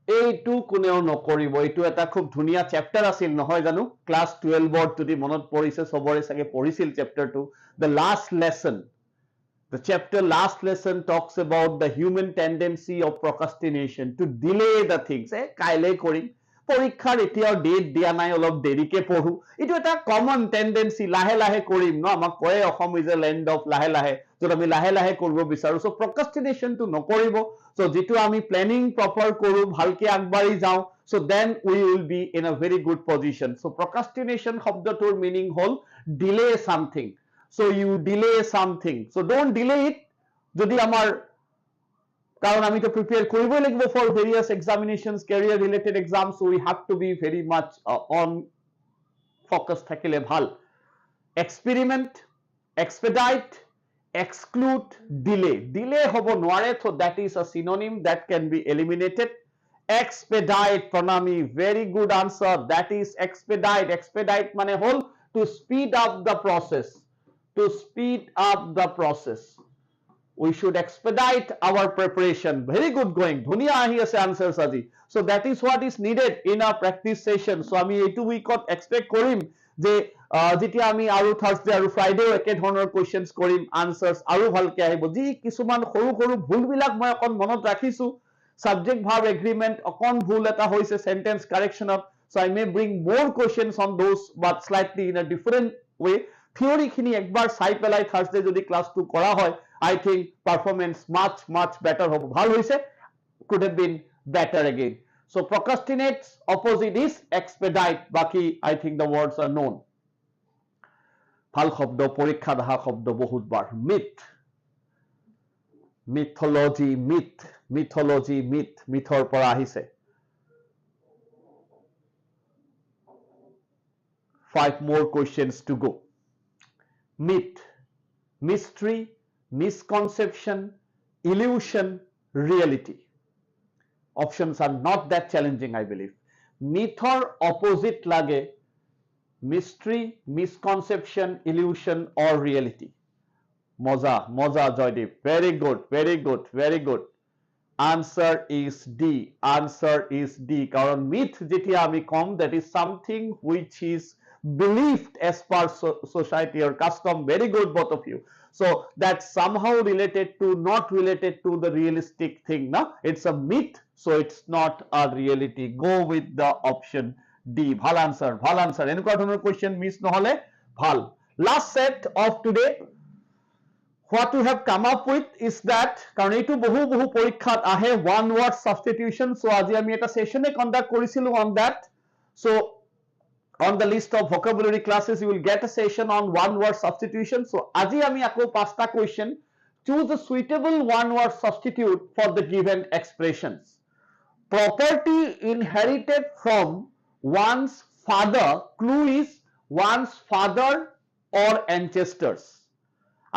Speaker 1: এইটো কোনেও নকৰিব। এইটো এটা খুব ধুনীয়া chapter আছিল নহয় জানো, ক্লাছ 12 যদি মনত পৰিছে সবৰে চাগে পঢ়িছিল চেপ্টাৰটো। The last lesson, the chapter last lesson talks about the human tendency of procrastination to delay the things. কাইলে কৰিম, পৰীক্ষাৰ এতিয়াও ডেট দিয়া নাই, অলপ দেৰিকে পঢ়ো। এইটো এটা কমন টেন্ডেন্সি, লাহে লাহে কৰিম ন, আমাক কয় অসম ইজ এ লেণ্ড অফ লাহে লাহে, য'ত আমি লাহে লাহে কৰিব বিচাৰো। চ' প্ৰক্ৰাষ্টিনেশ্যনটো নকৰিব। চ' যিটো আমি প্লেনিং প্ৰপাৰ কৰো, ভালকে আগবাঢ়ি যাওঁ, so' then we will be in a very good position. So' procrastination শব্দটোৰ মিনিং হ'ল delay something. So' you delay something, so' don't delay it. যদি আমাৰ, কারণ আমি তো প্রিপেয়ার করবই লাগবে for various examinations, career related exam, so we have to be very much on focus থাকিলে ভাল। Experiment, expedite, exclude, delay. Delay হব নোৱাৰে, so that is a synonym that can be eliminated. Expedite, Pranami, very good answer. That is expedite. Expedite মানে হল to speed up the process. To speed up the process. We should expedite our preparation. Very good going. Dhuniya ahi ase answers আজি. So that is what is needed in our practice session. So আমি এইটো উইকত expect কৰিম যে যেতিয়া আমি আৰু থাৰ্সডে আৰু Friday একে ধৰণৰ কোৱেশ্চনস কৰিম, আনসাৰ্স আৰু ভালকে আহিব। যি কিছুমান সৰু সৰু ভুলবিলাক মই অকন মনত ৰাখিছো, সাবজেক্ট ভাৰ্ব এগ্ৰিমেন্ট অকন ভুল এটা হৈছে sentence কাৰেকশনত, so I may bring more questions on those but slightly in a different way. Theory খিনি একবার চাই পেলাই থাৰ্সডে যদি ক্লাসটো কৰা হয়, I think performance much better hobo. Bhal hoise, could have been better again. So procrastinate opposite is expedite. Baki I think the words are known. Bhal shobdo porikha daha shobdo bahut bar. Myth, mythology, mythology, mythor pora ahise. 5 more questions to go. Myth, mystery, misconception, illusion, reality. Options are not that challenging, I believe. Mythor opposite lage mystery, misconception, illusion or reality. Moza Joydeep. Very good. Answer is D. Karon myth jetia ami kom, that is something which is believed as per society or custom. Very good, both of you. So that's somehow related to, not related to the realistic thing. No, it's a myth, so it's not a reality. Go with the option D. Bhal answer, bhal answer. Any question miss nohole bhal. Last set of today. What we have come up with is that কারণ এইটো বহু পরীক্ষাত আহে one word substitution, so আজি আমি এটা সেশনে conduct কৰিছিলো on that. So on the list of vocabulary classes you will get a session on one word substitution. So আজি আমি আকৌ পাঁচটা question. Choose a suitable one word substitute for the given expressions. Property inherited from one's father. Clue is one's father or ancestors.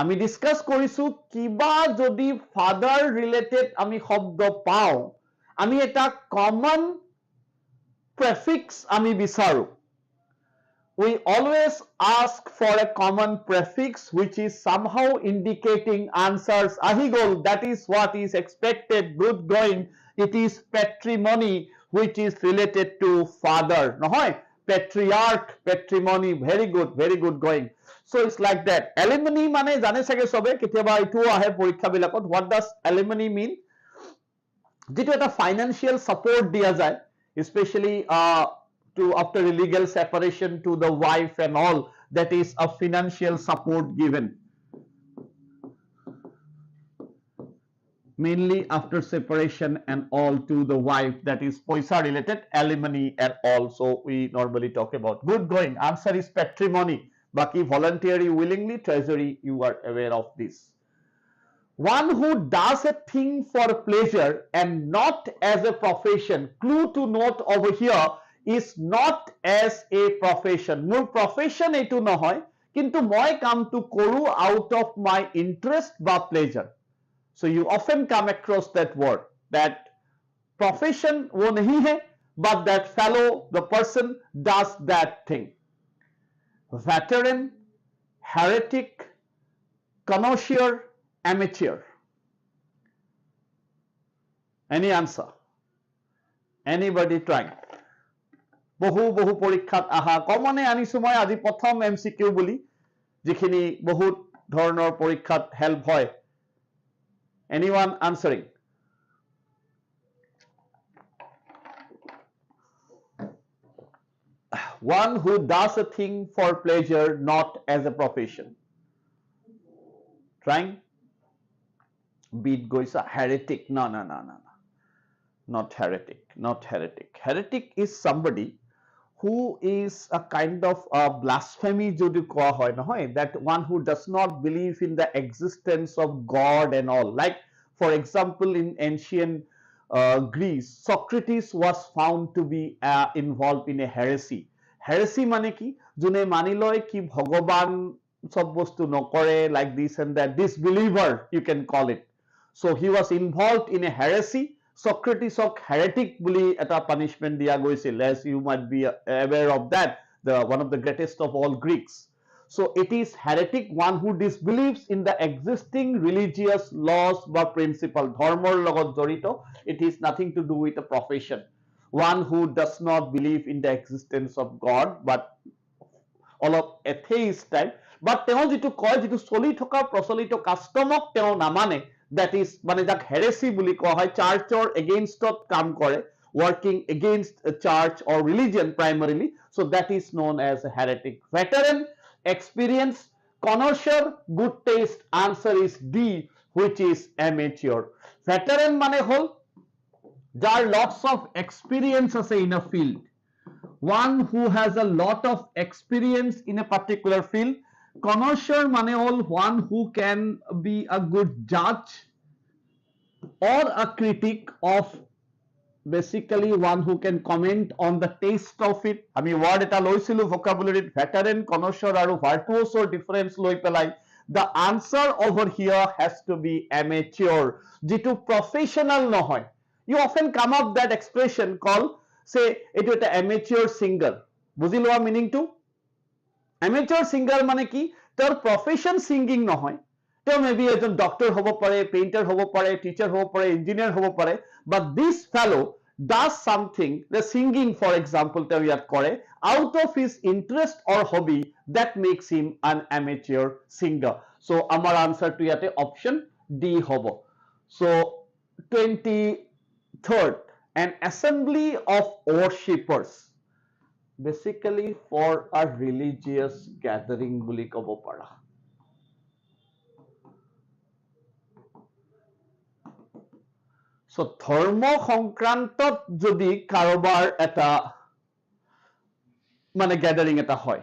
Speaker 1: আমি discuss কৰিছো কিবা যদি father related আমি শব্দ পাও আমি এটা কমন প্রেফিক্স আমি বিচাৰো we always ask for a common prefix which is somehow indicating answers ahi gol, that is what is expected. Good going. It is patrimony which is related to father, নহয় patriarch, patrimony. Very good going. So it's like that. Alimony mane jane sage sobe ketiaba itu ahe porikha bilakot. What does alimony mean? Jitu eta financial support dia jay, especially to after a legal separation to the wife and all, that is a financial support given. Mainly after separation and all to the wife, that is paisa related, alimony and all. So we normally talk about. Good going. Answer is patrimony. Baki voluntarily, willingly, treasury, you are aware of this. One who does a thing for pleasure and not as a profession. Clue to note over here is not as a profession. Mur profession etu nohoy, kintu moi kaamtu koru out of my interest ba pleasure. So you often come across that word, that profession wo nahi hai, but that fellow, the person does that thing. Veteran, heretic, connoisseur, amateur. Any answer? Anybody trying? বহু পৰীক্ষাত আহা কমনে আনিছো মই আজি প্ৰথম MCQ বুলি, যিখিনি বহুত ধৰণৰ পৰীক্ষাত হেল্প হয়. Anyone answering? One who does a thing for pleasure, not as a profession. Trying? Beat goisa. Heretic. No. Not heretic. Heretic is somebody who is a kind of a blasphemy jodi koa hoy nohoy, that one who does not believe in the existence of God and all. Like for example in ancient Greece, Socrates was found to be involved in a heresy. Heresy mane ki june mani loy ki bhagavan sob bostu nokore, like this and that, disbeliever you can call it. So he was involved in a heresy. Socrates ok heretic buli eta punishment dia goisil, as you might be aware of that, one of the greatest of all Greeks. So it is heretic, one who disbelieves in the existing religious laws বা principle, ধর্মর লগত জড়িত. It is nothing to do with a profession. One who does not believe in the existence of God, but all of atheist type. But তেওঁ যেটো কয়, যেটো চলি থকা প্ৰচলিত কাষ্টমক তেওঁ নামানে, that is মানে যাক heresy বুলি কোৱা হয়, চাৰ্চৰ এগেইনষ্টত কাম কৰে, working against a church or religion primarily. So that is known as a heretic. Veteran, experience, connoisseur, good taste. Answer is D, which is amateur. Veteran মানে হল যার lots of experience আছে in a field. One who has a lot of experience in a particular field. Connoisseur মানে হল one who can be a good judge or a critic of, basically one who can comment on the taste of it. আমি word এটা লৈছিলো vocabulary, veteran, connoisseur আৰু virtuoso difference লৈ পেলাই. The answer over here has to be amateur, যেটো professional নহয়. You often come up that expression called, say এটো এটা amateur singer. বুজি লোৱা meaning to? Amateur singer মানে কি, তেওঁৰ profession singing নহয়, তেওঁ maybe এজন doctor হ'ব পাৰে, painter হ'ব পাৰে, teacher হ'ব পাৰে, engineer হ'ব পাৰে, but this fellow does something, the singing for example, out of his interest or hobby that makes him an amateur singer. So our answer to yate option D hobo. So 23rd, an assembly of worshippers, basically for a religious gathering বুলি কব পাৰা. So ধৰ্ম সংক্ৰান্তত যদি কাৰোবাৰ এটা মানে gathering এটা হয়,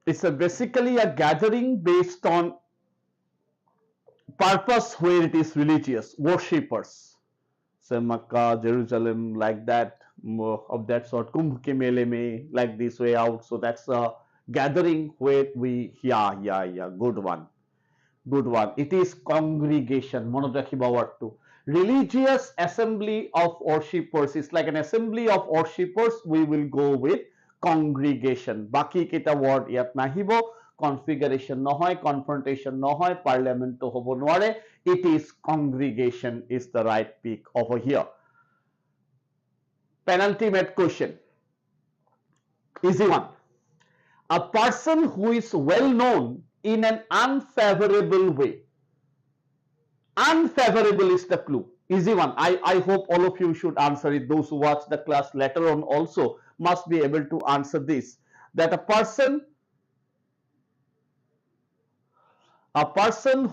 Speaker 1: it's basically a gathering based on purpose where it is religious, worshippers. So Makkah, Jerusalem, like that, of that sort, Kumbh ke mele mein, like this way out. So that's a gathering where we, yeah, good one. Good one. It is congregation. Monot rakhiba word to. Religious assembly of worshippers is like an assembly of worshippers. We will go with congregation. Baki kita word yat nahibo. Configuration nohoy, confrontation nohoy, parliament to hobo noare. It is congregation is the right pick over here. Penultimate question. Easy one. A person who is well known in an unfavorable way. Unfavorable is the clue. Easy one. I hope all of you should answer it. Those who watch the class later on also must be able to answer this. That a person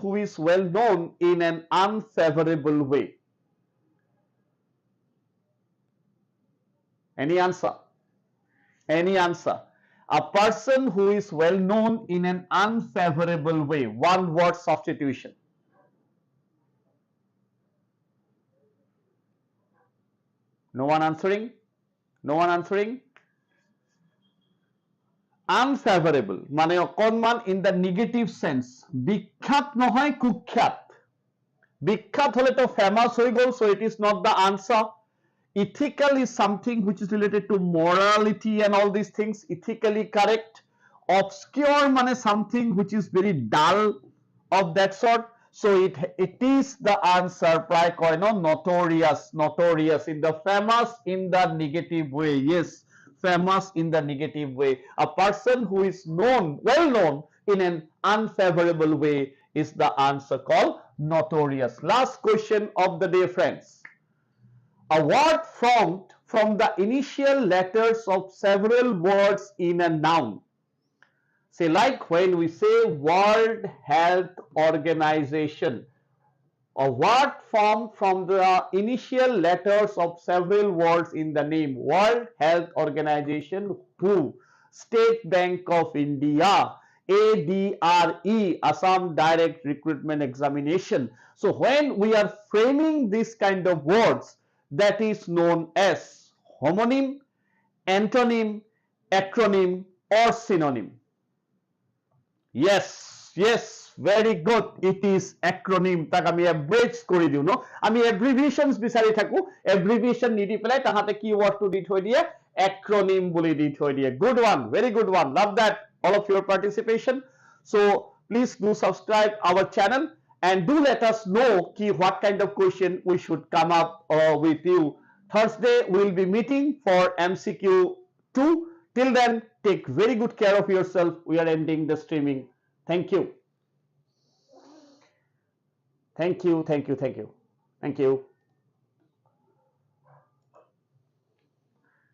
Speaker 1: who is well known in an unfavorable way. Any answer? Any answer? A person who is well known in an unfavorable way. One word substitution. No one answering? No one answering? Unfavorable. Mane okonman in the negative sense. Bikhat nohoy kukhyat. Bikhat hole to famous hoy gol, so it is not the answer. Ethical is something which is related to morality and all these things. Ethically correct. Obscure mane something which is very dull of that sort. So it is the answer. Pray koi no, notorious. Notorious in the famous in the negative way. Yes, famous in the negative way. A person who is known, well known in an unfavorable way is the answer called notorious. Last question of the day, friends. A word formed from the initial letters of several words in a noun. Say like when we say World Health Organization. A word formed from the initial letters of several words in the name. World Health Organization. Who? State Bank of India. ADRE, Assam Direct Recruitment Examination. So when we are framing this kind of words, that is known as homonym, antonym, acronym or synonym. Yes, yes, very good. It is acronym. Tak ami abbreviate kori diu no. Ami abbreviations bisari thaku. Abbreviation nidi pelai tahate keyword to di thoi diye acronym boli di thoi diye. Good one, very good one. Love that, all of your participation. So please do subscribe our channel. And do let us know what kind of question we should come up with you. Thursday we will be meeting for MCQ 2. Till then, take very good care of yourself. We are ending the streaming. Thank you. Thank you. Thank you. Thank you. Thank you.